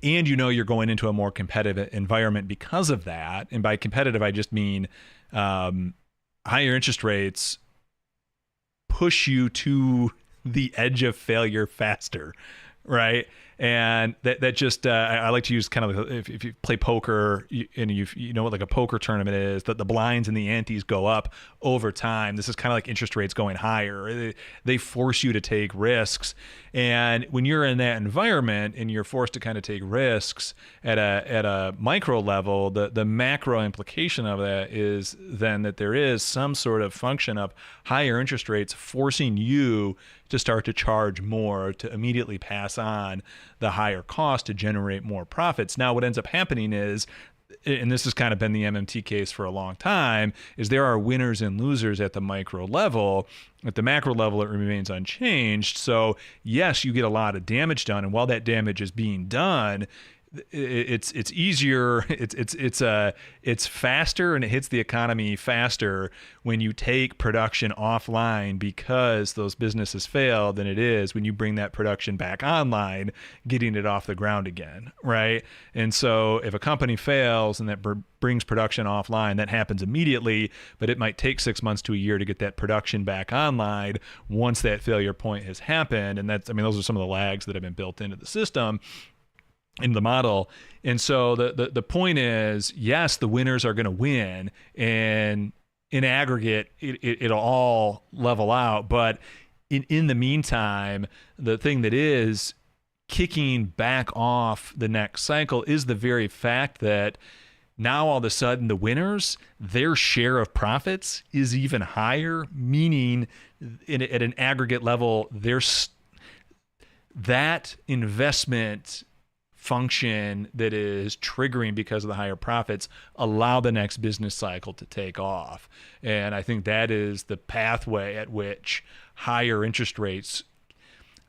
and you're going into a more competitive environment because of that. And by competitive, I just mean higher interest rates push you to the edge of failure faster, right? And that just I like to use kind of if you play poker and you know what like a poker tournament is, that the blinds and the antes go up over time. This is kind of like interest rates going higher. They force you to take risks, and when you're in that environment and you're forced to kind of take risks at a micro level, the macro implication of that is then that there is some sort of function of higher interest rates forcing you to start to charge more to immediately pass on the higher cost to generate more profits. Now, what ends up happening is, and this has kind of been the MMT case for a long time, is there are winners and losers at the micro level. At the macro level, it remains unchanged. So yes, you get a lot of damage done. And while that damage is being done, it's easier, it's faster, and it hits the economy faster when you take production offline because those businesses fail than it is when you bring that production back online, getting it off the ground again, right? And so if a company fails and that brings production offline, that happens immediately, but it might take 6 months to a year to get that production back online once that failure point has happened. And those are some of the lags that have been built into the system, in the model. And so the point is, yes, the winners are going to win, and in aggregate, it'll all level out. But in the meantime, the thing that is kicking back off the next cycle is the very fact that now all of a sudden the winners, their share of profits is even higher, meaning at an aggregate level, there's that investment function that is triggering because of the higher profits allow the next business cycle to take off. And I think that is the pathway at which higher interest rates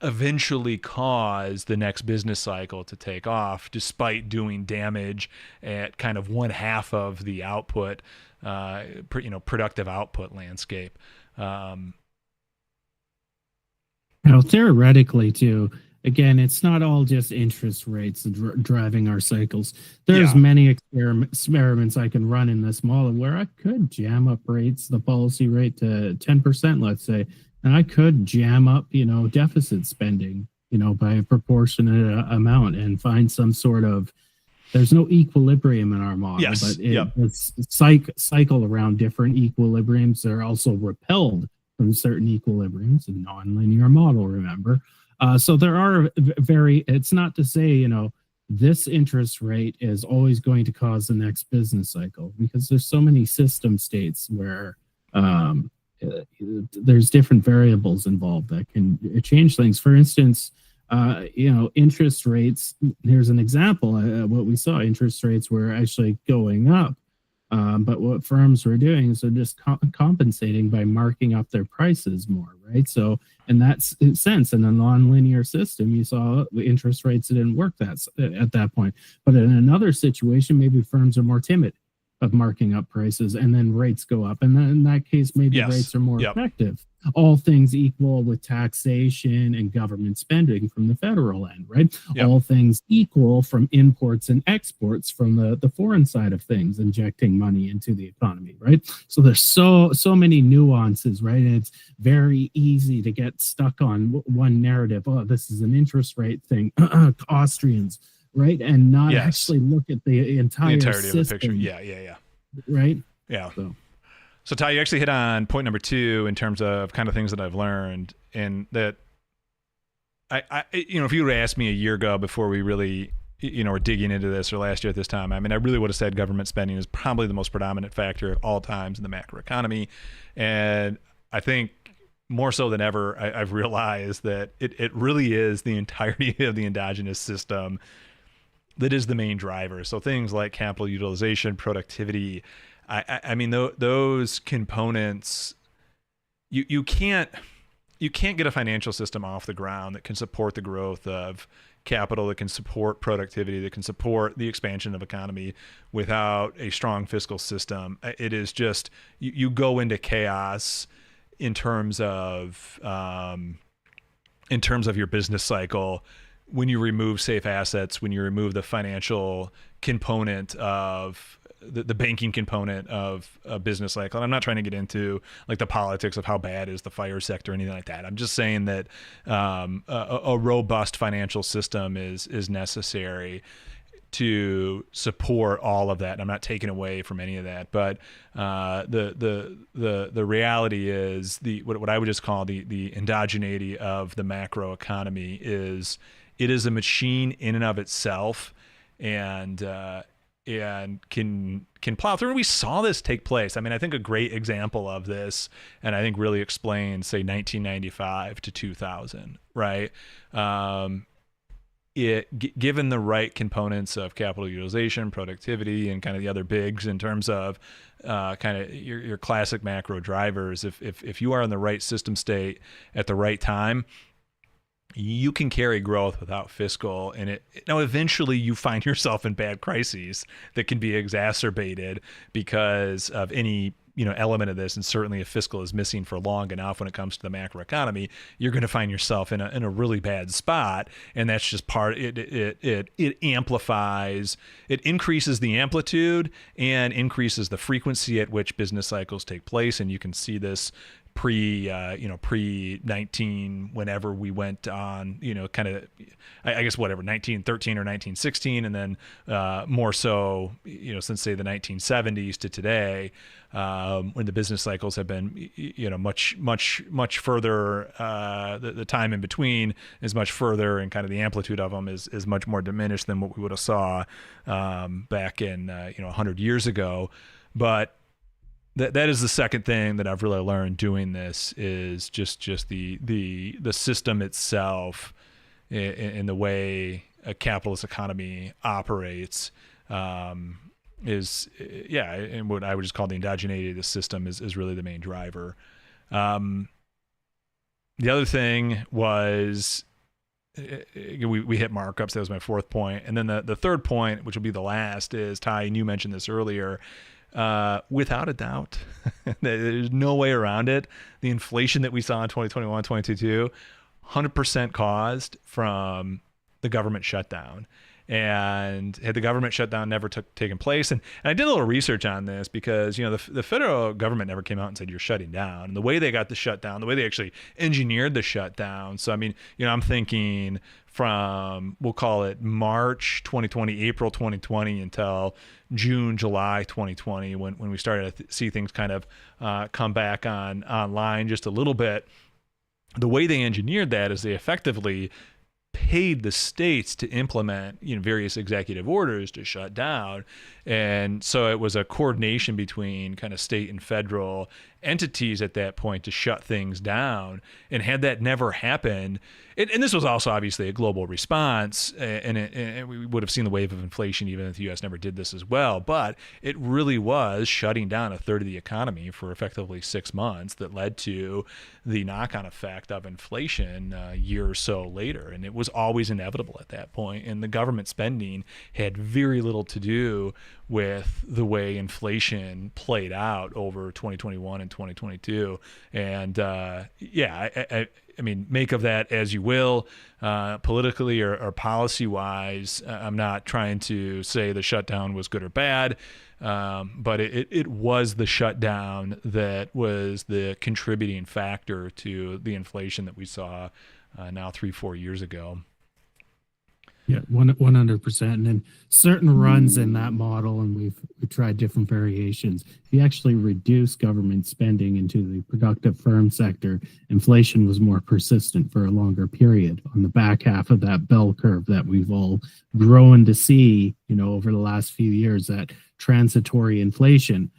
eventually cause the next business cycle to take off, despite doing damage at kind of one half of the output, productive output landscape. Theoretically too, again, it's not all just interest rates driving our cycles. There's many experiments I can run in this model where I could jam up the policy rate to 10%, let's say, and I could jam up, deficit spending, by a proportionate amount and find some sort of, there's no equilibrium in our model, but it's cycle around different equilibriums. They're also repelled from certain equilibriums, a nonlinear model, remember. So there are it's not to say, this interest rate is always going to cause the next business cycle, because there's so many system states where there's different variables involved that can change things. For instance, interest rates, here's an example. What we saw, interest rates were actually going up. But what firms were doing is they're just compensating by marking up their prices more, right? So in that sense, in a nonlinear system, you saw interest rates that didn't work at that point. But in another situation, maybe firms are more timid of marking up prices, and then rates go up. And then in that case, maybe rates are more effective. All things equal with taxation and government spending from the federal end, right? All things equal from imports and exports from the foreign side of things, injecting money into the economy, right? So there's so many nuances, right? And it's very easy to get stuck on one narrative. Oh, this is an interest rate thing. Austrians, right? And not actually look at the entirety system, of the picture. Yeah. Right? Yeah. So Ty, you actually hit on point number 2 in terms of kind of things that I've learned, and that I if you would have asked me a year ago before we really, were digging into this, or last year at this time, I mean, I really would have said government spending is probably the most predominant factor at all times in the macroeconomy. And I think more so than ever, I've realized that it really is the entirety of the endogenous system that is the main driver. So things like capital utilization, productivity, I mean, those components, you can't get a financial system off the ground that can support the growth of capital, that can support productivity, that can support the expansion of economy without a strong fiscal system. It is just, you go into chaos in terms of your business cycle when you remove safe assets, when you remove the financial component of the banking component of a business cycle. And I'm not trying to get into like the politics of how bad is the fire sector or anything like that. I'm just saying that a robust financial system is necessary to support all of that. And I'm not taking away from any of that, but the reality is what I would just call the endogeneity of the macroeconomy is, it is a machine in and of itself, and can plow through. And we saw this take place. I mean, I think a great example of this, and I think really explains, say, 1995 to 2000, right? Given the right components of capital utilization, productivity, and kind of the other bigs in terms of kind of your classic macro drivers, if you are in the right system state at the right time, you can carry growth without fiscal. And eventually you find yourself in bad crises that can be exacerbated because of any element of this. And certainly if fiscal is missing for long enough when it comes to the macroeconomy, you're going to find yourself in a really bad spot. And that's just it amplifies, it increases the amplitude and increases the frequency at which business cycles take place. And you can see this pre 19, whenever we went on, kind of, I guess, whatever, 1913 or 1916. And then more so, since say the 1970s to today, when the business cycles have been, much further, the time in between is much further, and kind of the amplitude of them is much more diminished than what we would have saw back in, 100 years ago. But that is the second thing that I've really learned doing this is just the system itself in the way a capitalist economy operates is and what I would just call the endogeneity of the system is really the main driver. The other thing was we hit markups. That was my fourth point. And then the third point, which will be the last, is Ty, and you mentioned this earlier, without a doubt, there's no way around it. The inflation that we saw in 2021, 2022, 100% caused from the government shutdown. And had the government shutdown never taken place, and I did a little research on this because the federal government never came out and said you're shutting down. And the way they got the shutdown, the way they actually engineered the shutdown. So I mean, I'm thinking from, we'll call it March 2020, April 2020 until June, July 2020, when we started to see things kind of come back online just a little bit. The way they engineered that is they effectively paid the states to implement various executive orders to shut down. And so it was a coordination between kind of state and federal entities at that point to shut things down. And had that never happened, and this was also obviously a global response, and we would have seen the wave of inflation even if the U.S. never did this as well. But it really was shutting down a third of the economy for effectively 6 months that led to the knock-on effect of inflation a year or so later. And it was always inevitable at that point. And the government spending had very little to do with the way inflation played out over 2021 and 2022. And I mean, make of that as you will, politically or policy-wise. I'm not trying to say the shutdown was good or bad, but it was the shutdown that was the contributing factor to the inflation that we saw now 3-4 years ago. Yeah, 100%. And then certain runs in that model, and we've tried different variations. If you actually reduce government spending into the productive firm sector, inflation was more persistent for a longer period on the back half of that bell curve that we've all grown to see, over the last few years, that transitory inflation.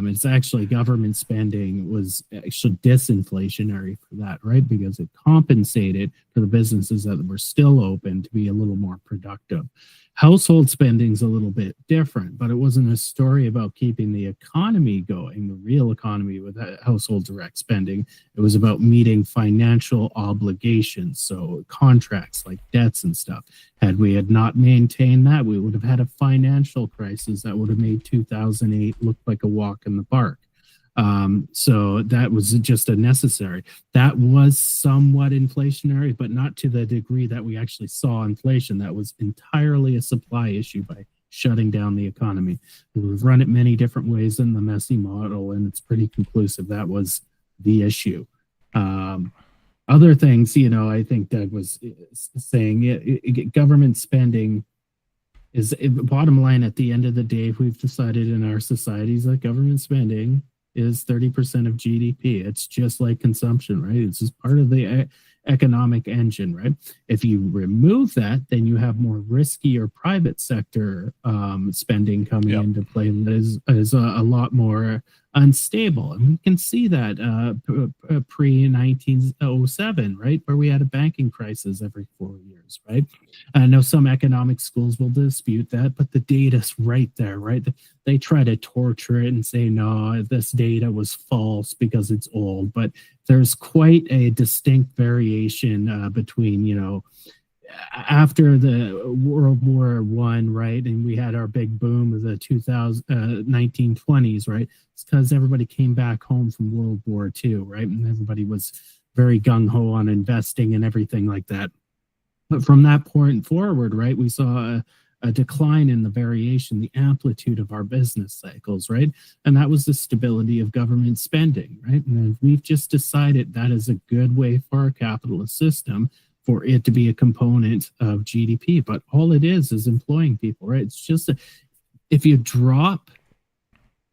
It's actually government spending was actually disinflationary for that, right? Because it compensated for the businesses that were still open to be a little more productive. Household spending's a little bit different, but it wasn't a story about keeping the economy going, the real economy with household direct spending. It was about meeting financial obligations, so contracts like debts and stuff. Had we not maintained that, we would have had a financial crisis that would have made 2008 look like a walk in the park. So that was just a necessary. That was somewhat inflationary, but not to the degree that we actually saw inflation. That was entirely a supply issue by shutting down the economy. We've run it many different ways in the MESSSi model, and it's pretty conclusive. That was the issue. Other things, I think Doug was saying, government spending is, bottom line, at the end of the day, we've decided in our societies that government spending is 30% of GDP. It's just like consumption, right? It's just part of the economic engine, right? If you remove that, then you have more risky or private sector spending coming into play that is a lot more unstable. And we can see that pre-1907, right? Where we had a banking crisis every 4 years, right? I know some economic schools will dispute that, but the data's right there, right? They try to torture it and say, no, this data was false because it's old. But there's quite a distinct variation between, after the World War I, right, and we had our big boom of the 1920s, right? It's because everybody came back home from World War II, right? And everybody was very gung-ho on investing and everything like that. But from that point forward, right, we saw a decline in the variation, the amplitude of our business cycles, right? And that was the stability of government spending, right? And we've just decided that is a good way for our capitalist system for it to be a component of GDP. But all it is employing people, right? It's just if you drop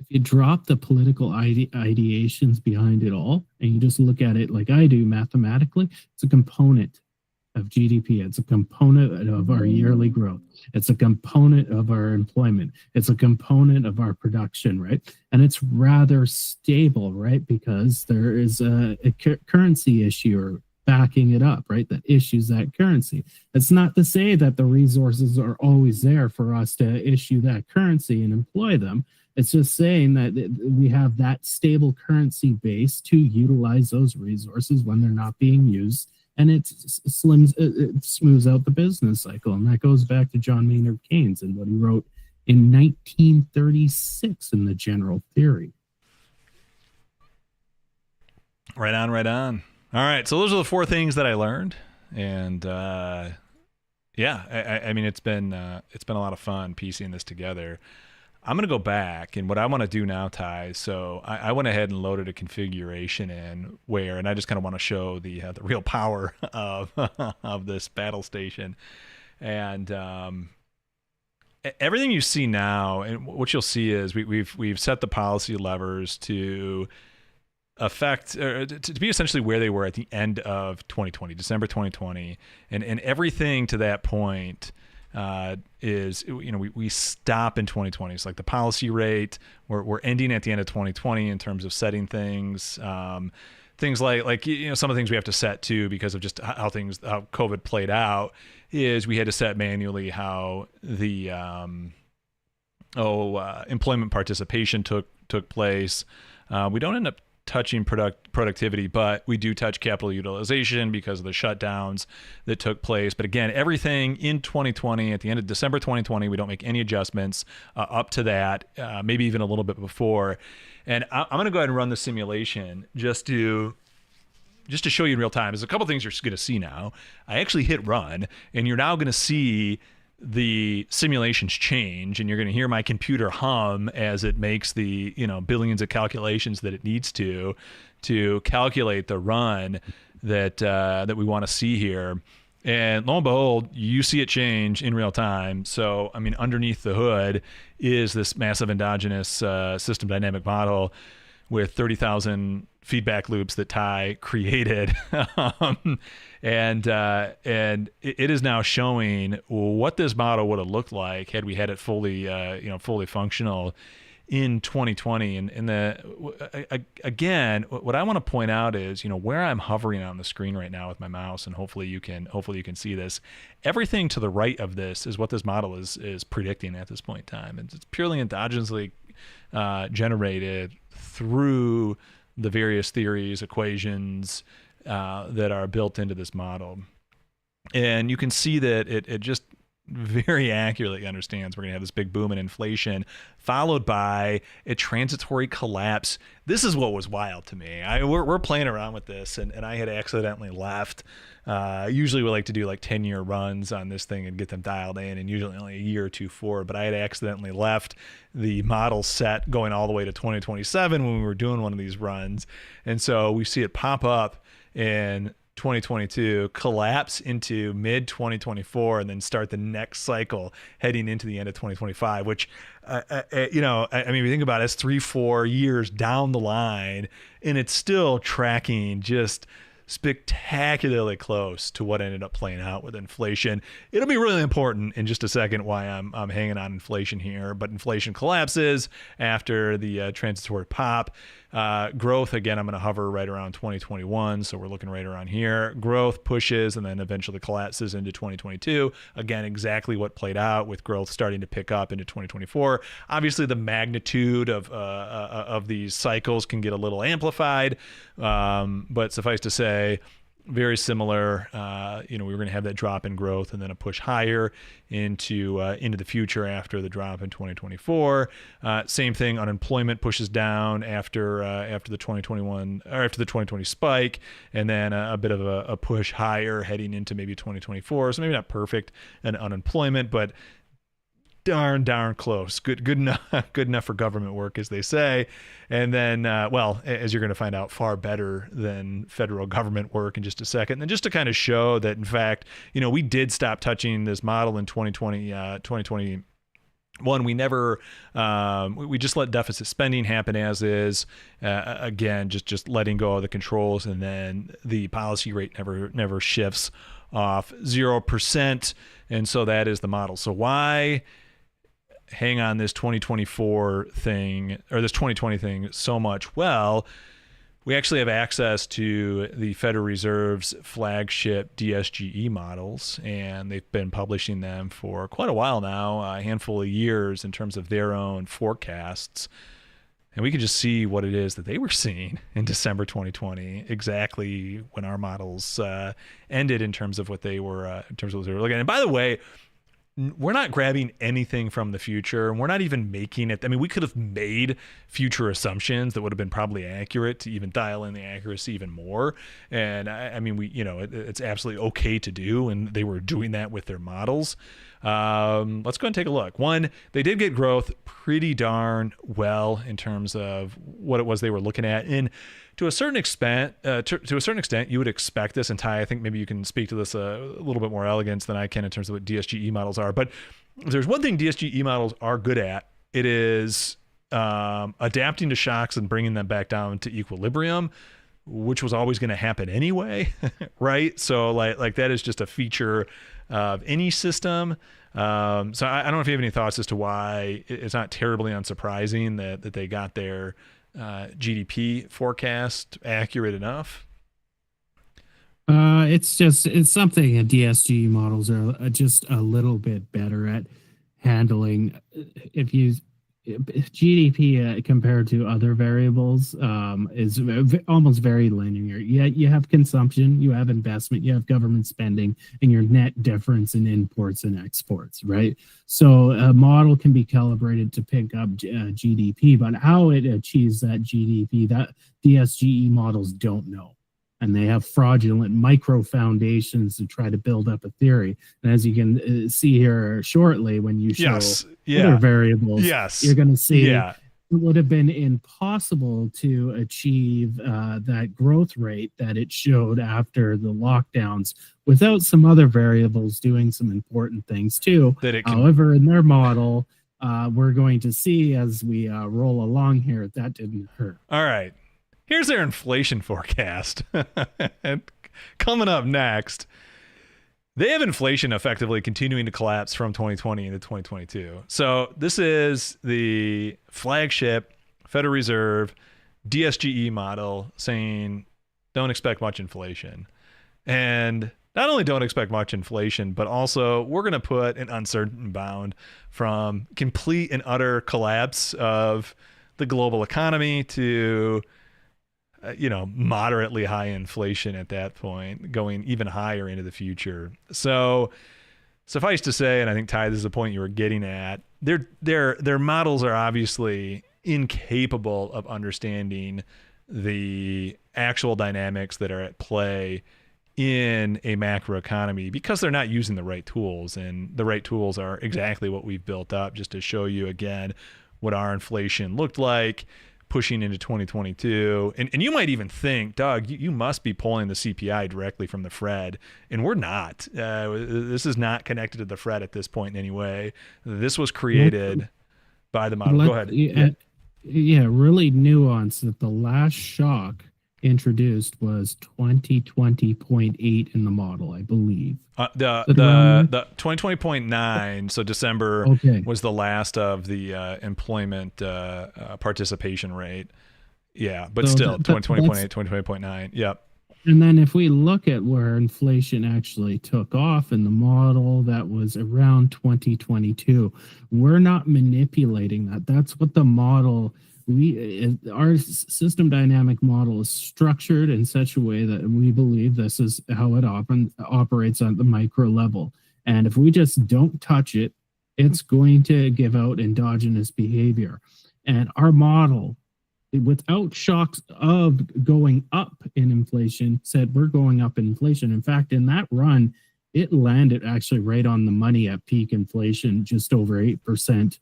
the political ideations behind it all, and you just look at it like I do mathematically, it's a component of GDP. It's a component of our yearly growth. It's a component of our employment. It's a component of our production, right? And it's rather stable, right? Because there is a currency issue backing it up, right? That issues that currency. It's not to say that the resources are always there for us to issue that currency and employ them. It's just saying that we have that stable currency base to utilize those resources when they're not being used, and it smooths out the business cycle. And that goes back to John Maynard Keynes and what he wrote in 1936 in the General Theory. Right on, right on. All right, so those are the 4 things that I learned, and yeah, I mean it's been a lot of fun piecing this together. I'm gonna go back, and what I want to do now, Ty. So I went ahead and loaded a configuration in where, and I just kind of want to show the real power of of this battle station, and everything you see now, and what you'll see is we've set the policy levers to affect, or to be essentially where they were at the end of 2020, December 2020, and everything to that point is, you know, we stop in 2020. It's like the policy rate, we're ending at the end of 2020 in terms of setting things, things like, you know, some of the things we have to set too, because of just how COVID played out, is we had to set manually how the employment participation took place. We don't end up touching productivity, but we do touch capital utilization because of the shutdowns that took place. But again, everything in 2020, at the end of December 2020, we don't make any adjustments up to that, maybe even a little bit before. And I'm going to go ahead and run the simulation just to show you in real time. There's a couple things you're going to see now. I actually hit run, and you're now going to see the simulations change, and you're going to hear my computer hum as it makes the, you know, billions of calculations that it needs to calculate the run that we want to see here. And lo and behold, you see it change in real time. So, I mean, underneath the hood is this massive endogenous system dynamic model with 30,000 feedback loops that Ty created. And it is now showing what this model would have looked like had we had it fully, fully functional in 2020. And again, what I want to point out is, you know, where I'm hovering on the screen right now with my mouse, and hopefully you can see this. Everything to the right of this is what this model is predicting at this point in time, and it's purely endogenously generated through the various theories, equations that are built into this model. And you can see that it just very accurately understands we're going to have this big boom in inflation, followed by a transitory collapse. This is what was wild to me. We're playing around with this, and I had accidentally left. Usually we like to do like 10-year runs on this thing and get them dialed in, and usually only a year or two forward, but I had accidentally left the model set going all the way to 2027 when we were doing one of these runs. And so we see it pop up in 2022, collapse into mid 2024, and then start the next cycle heading into the end of 2025, which, you know, I mean, we think about it, it's 3-4 years down the line, and it's still tracking just spectacularly close to what ended up playing out with inflation. It'll be really important in just a second why I'm hanging on inflation here, but inflation collapses after the transitory pop. Growth, again, I'm going to hover right around 2021, so we're looking right around here. Growth pushes and then eventually collapses into 2022. Again, exactly what played out, with growth starting to pick up into 2024. Obviously, the magnitude of these cycles can get a little amplified, but suffice to say, very similar. You know, we were going to have that drop in growth and then a push higher into the future after the drop in 2024. Same thing, unemployment pushes down after the 2021 or after the 2020 spike, and then a bit of a push higher heading into maybe 2024. So maybe not perfect in unemployment, but darn close. Good enough for government work, as they say. And then, well, as you're going to find out, far better than federal government work in just a second. And then just to kind of show that, in fact, you know, we did stop touching this model in 2020 one, we never we just let deficit spending happen as is. Again, just letting go of the controls, and then the policy rate never shifts off 0%, and so that is the model. So why hang on this 2024 thing or this 2020 thing so much? Well, we actually have access to the Federal Reserve's flagship DSGE models, and they've been publishing them for quite a while now, a handful of years in terms of their own forecasts. And we could just see what it is that they were seeing in December 2020, exactly when our models ended in terms of what they were looking at. And by the way, we're not grabbing anything from the future, and we're not even making it. I mean, we could have made future assumptions that would have been probably accurate to even dial in the accuracy even more. And I mean, it's absolutely okay to do, and they were doing that with their models. Let's go and take a look. One, they did get growth pretty darn well in terms of what it was they were looking at. And to a certain extent, you would expect this. And Ty, I think maybe you can speak to this a little bit more elegance than I can in terms of what DSGE models are. But if there's one thing DSGE models are good at, it is adapting to shocks and bringing them back down to equilibrium, which was always going to happen anyway, right? So like that is just a feature of any system. So I don't know if you have any thoughts as to why it's not terribly unsurprising that they got their GDP forecast accurate enough. It's something that DSG models are just a little bit better at handling. If GDP compared to other variables is almost very linear. You have consumption, you have investment, you have government spending, and your net difference in imports and exports, right? So a model can be calibrated to pick up GDP, but how it achieves that GDP, that DSGE models don't know. And they have fraudulent micro foundations to try to build up a theory. And as you can see here shortly, when you show other variables, you're going to see it would have been impossible to achieve that growth rate that it showed after the lockdowns without some other variables doing some important things too. However, in their model, we're going to see as we roll along here, that didn't occur. All right. Here's their inflation forecast. And coming up next, they have inflation effectively continuing to collapse from 2020 into 2022. So this is the flagship Federal Reserve DSGE model saying don't expect much inflation. And not only don't expect much inflation, but also we're going to put an uncertain bound from complete and utter collapse of the global economy to moderately high inflation at that point, going even higher into the future. So suffice to say, and I think Ty, this is the point you were getting at, their models are obviously incapable of understanding the actual dynamics that are at play in a macroeconomy because they're not using the right tools. And the right tools are exactly what we've built up just to show you again what our inflation looked like pushing into 2022. And you might even think, Doug, you must be pulling the CPI directly from the Fed. And we're not. This is not connected to the Fed at this point in any way. This was created by the model. Go ahead. Really nuanced that the last shock introduced was 2020.8 in the model, I believe. The 2020.9, so December was the last of the employment participation rate. Yeah, but so still 2020.8, 2020.9. Yep. And then if we look at where inflation actually took off in the model, that was around 2022. We're not manipulating that. That's what the model our system dynamic model is structured in such a way that we believe this is how it operates on the micro level. And if we just don't touch it, it's going to give out endogenous behavior. And our model, without shocks of going up in inflation, said we're going up in inflation. In fact, in that run, it landed actually right on the money at peak inflation, just over 8%.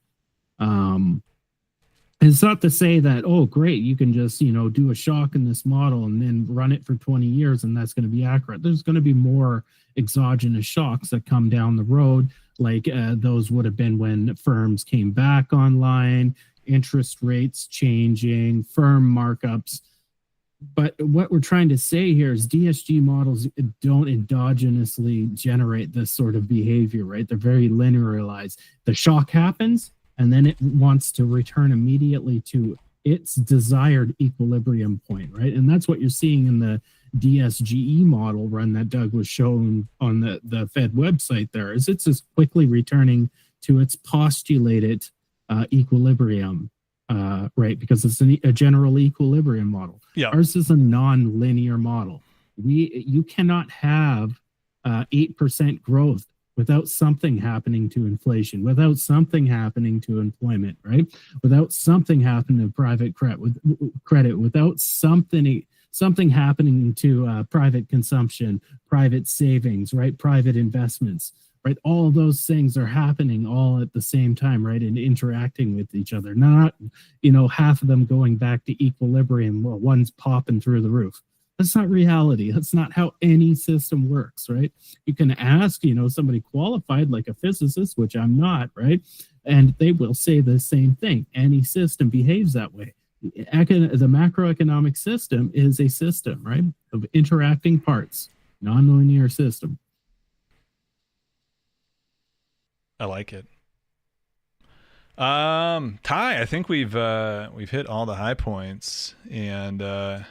It's not to say that, oh, great, you can just, do a shock in this model and then run it for 20 years and that's going to be accurate. There's going to be more exogenous shocks that come down the road. Like those would have been when firms came back online, interest rates changing, firm markups. But what we're trying to say here is DSG models don't endogenously generate this sort of behavior, right? They're very linearized. The shock happens, and then it wants to return immediately to its desired equilibrium point, right? And that's what you're seeing in the DSGE model run that Doug was showing on the Fed website there, is it's just quickly returning to its postulated equilibrium, right? Because it's a general equilibrium model. Yeah. Ours is a non-linear model. You cannot have 8% growth without something happening to inflation, without something happening to employment, right? Without something happening to private credit, without something happening to private consumption, private savings, right? Private investments, right? All those things are happening all at the same time, right? And interacting with each other, not, half of them going back to equilibrium while one's popping through the roof. That's not reality. That's not how any system works, right? You can ask, somebody qualified like a physicist, which I'm not, right? And they will say the same thing. Any system behaves that way. The macroeconomic system is a system, right, of interacting parts, nonlinear system. I like it. Ty, I think we've hit all the high points, and if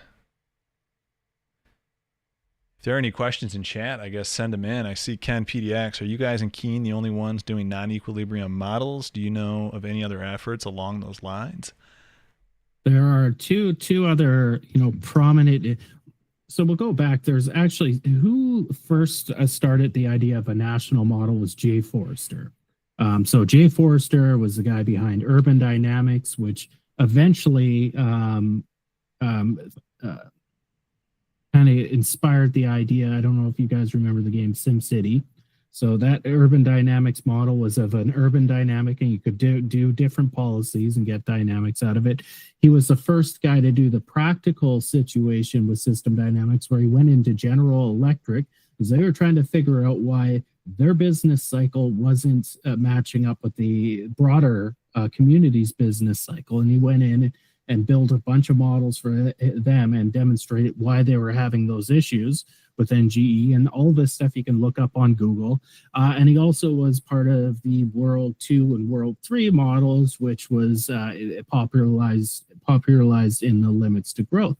there are any questions in chat, I guess send them in. I see Ken PDX. Are you guys and Keen the only ones doing non-equilibrium models? Do you know of any other efforts along those lines? There are two other, prominent. So we'll go back. There's actually, who first started the idea of a national model was Jay Forrester. So Jay Forrester was the guy behind Urban Dynamics, which eventually kind of inspired the idea. I don't know if you guys remember the game SimCity. So that urban dynamics model was of an urban dynamic, and you could do different policies and get dynamics out of it. He was the first guy to do the practical situation with system dynamics, where he went into General Electric because they were trying to figure out why their business cycle wasn't matching up with the broader community's business cycle. And he went in and built a bunch of models for them and demonstrated why they were having those issues with NGE, and all this stuff you can look up on Google. And he also was part of the World 2 and World 3 models, which was popularized in the limits to growth.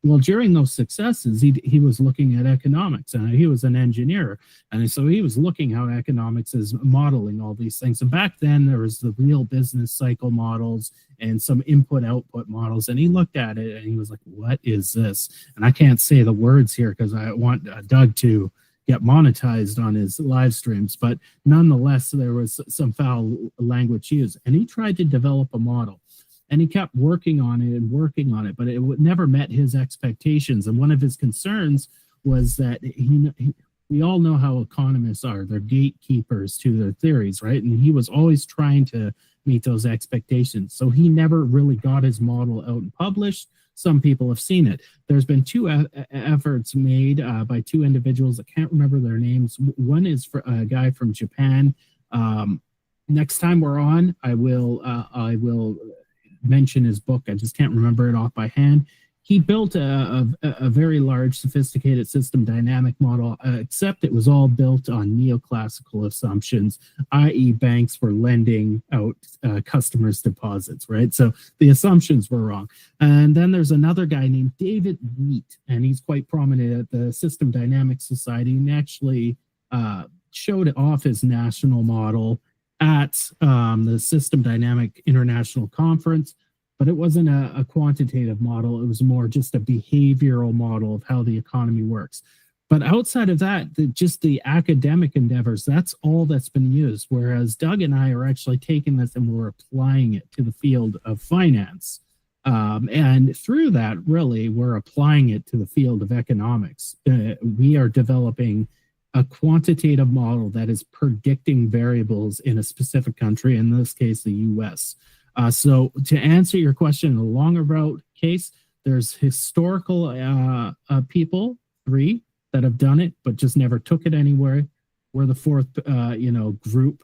Well, during those successes, he was looking at economics, and he was an engineer. And so he was looking how economics is modeling all these things. And back then, there was the real business cycle models and some input-output models. And he looked at it, and he was like, what is this? And I can't say the words here because I want Doug to get monetized on his live streams. But nonetheless, there was some foul language used. And he tried to develop a model. And he kept working on it, but it never met his expectations. And one of his concerns was that we all know how economists are. They're gatekeepers to their theories, right? And he was always trying to meet those expectations. So he never really got his model out and published. Some people have seen it. There's been two efforts made by two individuals. I can't remember their names. One is for a guy from Japan. Next time we're on, I will mention his book. I just can't remember it off by hand. He built a very large, sophisticated system dynamic model, except it was all built on neoclassical assumptions, i.e. banks were lending out customers' deposits, right? So the assumptions were wrong. And then there's another guy named David Wheat, and he's quite prominent at the System Dynamics Society, and actually showed off his national model at the System Dynamic International Conference, but it wasn't a quantitative model. It was more just a behavioral model of how the economy works. But outside of that, just the academic endeavors, that's all that's been used, whereas Doug and I are actually taking this and we're applying it to the field of finance. And through that, really, we're applying it to the field of economics. We are developing a quantitative model that is predicting variables in a specific country, in this case, the US. So to answer your question in a longer route case, there's historical people, 3, that have done it, but just never took it anywhere. We're the 4th, group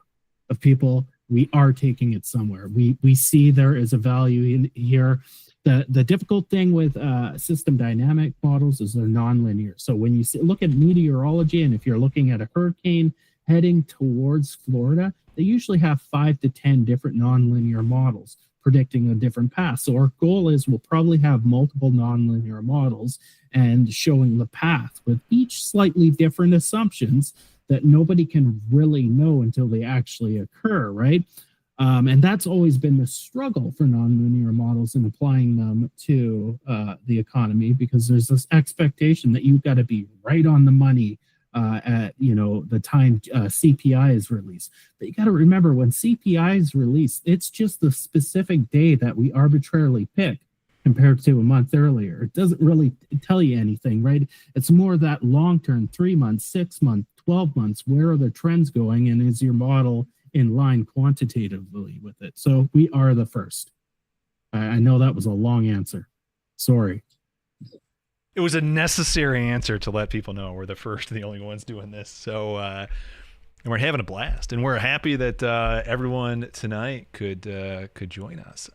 of people, we are taking it somewhere. We see there is a value in here. The difficult thing with system dynamic models is they're nonlinear. So when you look at meteorology, and if you're looking at a hurricane heading towards Florida, they usually have 5 to 10 different nonlinear models predicting a different path. So our goal is we'll probably have multiple nonlinear models and showing the path with each slightly different assumptions that nobody can really know until they actually occur, right? And that's always been the struggle for nonlinear models and applying them to the economy, because there's this expectation that you've got to be right on the money at the time CPI is released. But you got to remember, when CPI is released, it's just the specific day that we arbitrarily pick compared to a month earlier. It doesn't really tell you anything, right? It's more that long-term, 3 months, 6 months, 12 months, where are the trends going, and is your model in line quantitatively with it? So we are the first. I know that was a long answer. Sorry. It was a necessary answer to let people know we're the first and the only ones doing this. So, and we're having a blast, and we're happy that everyone tonight could join us.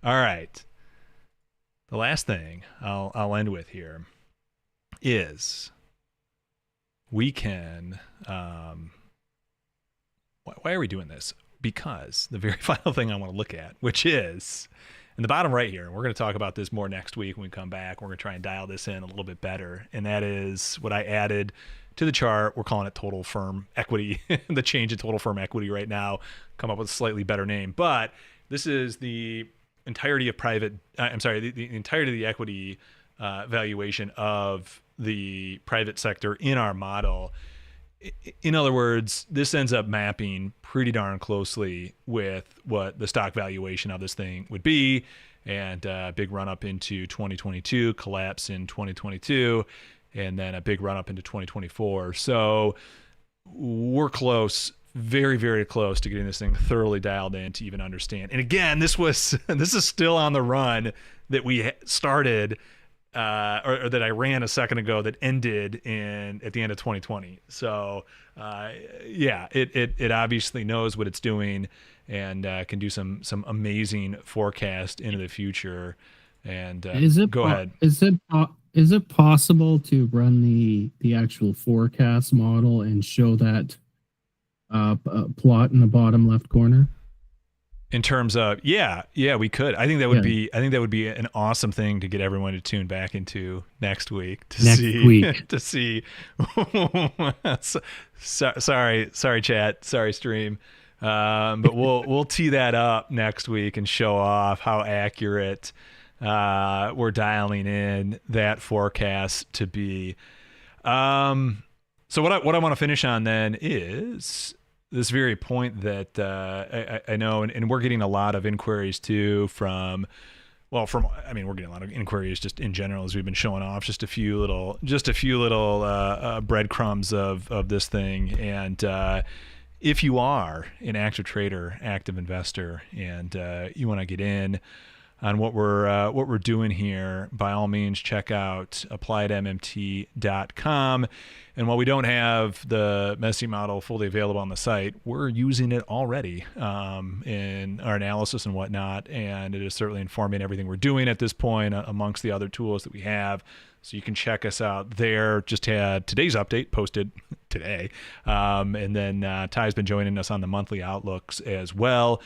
All right. The last thing I'll end with here is we can. Why are we doing this? Because the very final thing I want to look at, which is in the bottom right here, and we're going to talk about this more next week when we come back. We're going to try and dial this in a little bit better, and that is what I added to the chart. We're calling it total firm equity. The change in total firm equity right now, come up with a slightly better name, but this is the entirety of the entirety of the equity valuation of the private sector in our model. In other words, this ends up mapping pretty darn closely with what the stock valuation of this thing would be, and a big run up into 2022, collapse in 2022, and then a big run up into 2024. So we're close, very, very close to getting this thing thoroughly dialed in to even understand. And again, this is still on the run that we started or that I ran a second ago that ended at the end of 2020. So it obviously knows what it's doing and can do some amazing forecast into the future. And go ahead. Is it possible to run the actual forecast model and show that plot in the bottom left corner? In terms of, yeah, we could. I think that would be an awesome thing to get everyone to tune back into next week to see. Sorry, chat. Sorry, stream. But we'll tee that up next week and show off how accurate we're dialing in that forecast to be. So what I want to finish on then is this very point that I know, and we're getting a lot of inquiries too we're getting a lot of inquiries just in general as we've been showing off just a few little breadcrumbs of this thing. And if you are an active trader, active investor, and you want to get in on what we're doing here, by all means, check out AppliedMMT.com. And while we don't have the MESSSi model fully available on the site, we're using it already in our analysis and whatnot, and it is certainly informing everything we're doing at this point amongst the other tools that we have. So you can check us out there. Just had today's update posted today. And then Ty's been joining us on the monthly outlooks as well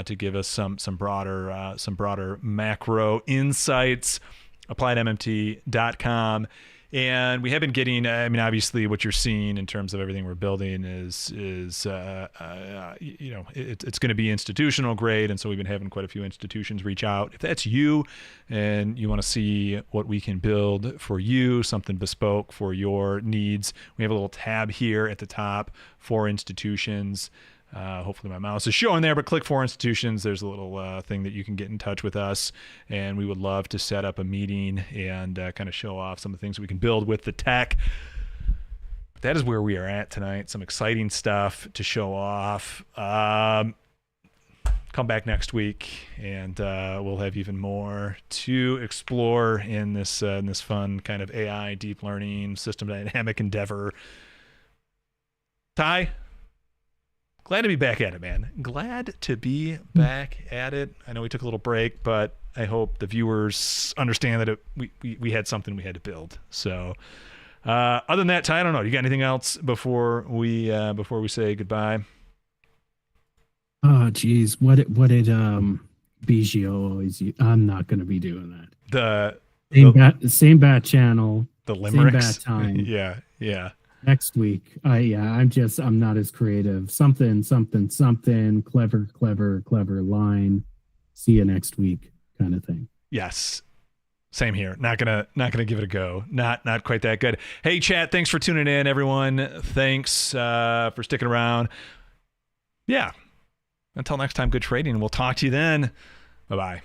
to give us some broader macro insights. AppliedMMT.com. And we have been getting, obviously what you're seeing in terms of everything we're building is it's going to be institutional grade. And so we've been having quite a few institutions reach out. If that's you and you want to see what we can build for you, something bespoke for your needs, we have a little tab here at the top for institutions. Hopefully my mouse is showing there, but click for institutions. There's a little thing that you can get in touch with us, and we would love to set up a meeting and kind of show off some of the things we can build with the tech. But that is where we are at tonight. Some exciting stuff to show off. Come back next week, and we'll have even more to explore in this fun kind of AI, deep learning, system dynamic endeavor. Ty, glad to be back at it, man. Glad to be back at it. I know we took a little break, but I hope the viewers understand that we had something we had to build. So, other than that, Ty, I don't know. You got anything else before we say goodbye? Oh, geez. What did Biggio always use? I'm not going to be doing that. Same bat channel. The limericks. Same bat time. Yeah. Next week. I'm not as creative. Something, clever line. See you next week kind of thing. Yes. Same here. Not gonna give it a go. Not quite that good. Hey, chat. Thanks for tuning in, everyone. Thanks for sticking around. Yeah. Until next time, good trading. We'll talk to you then. Bye-bye.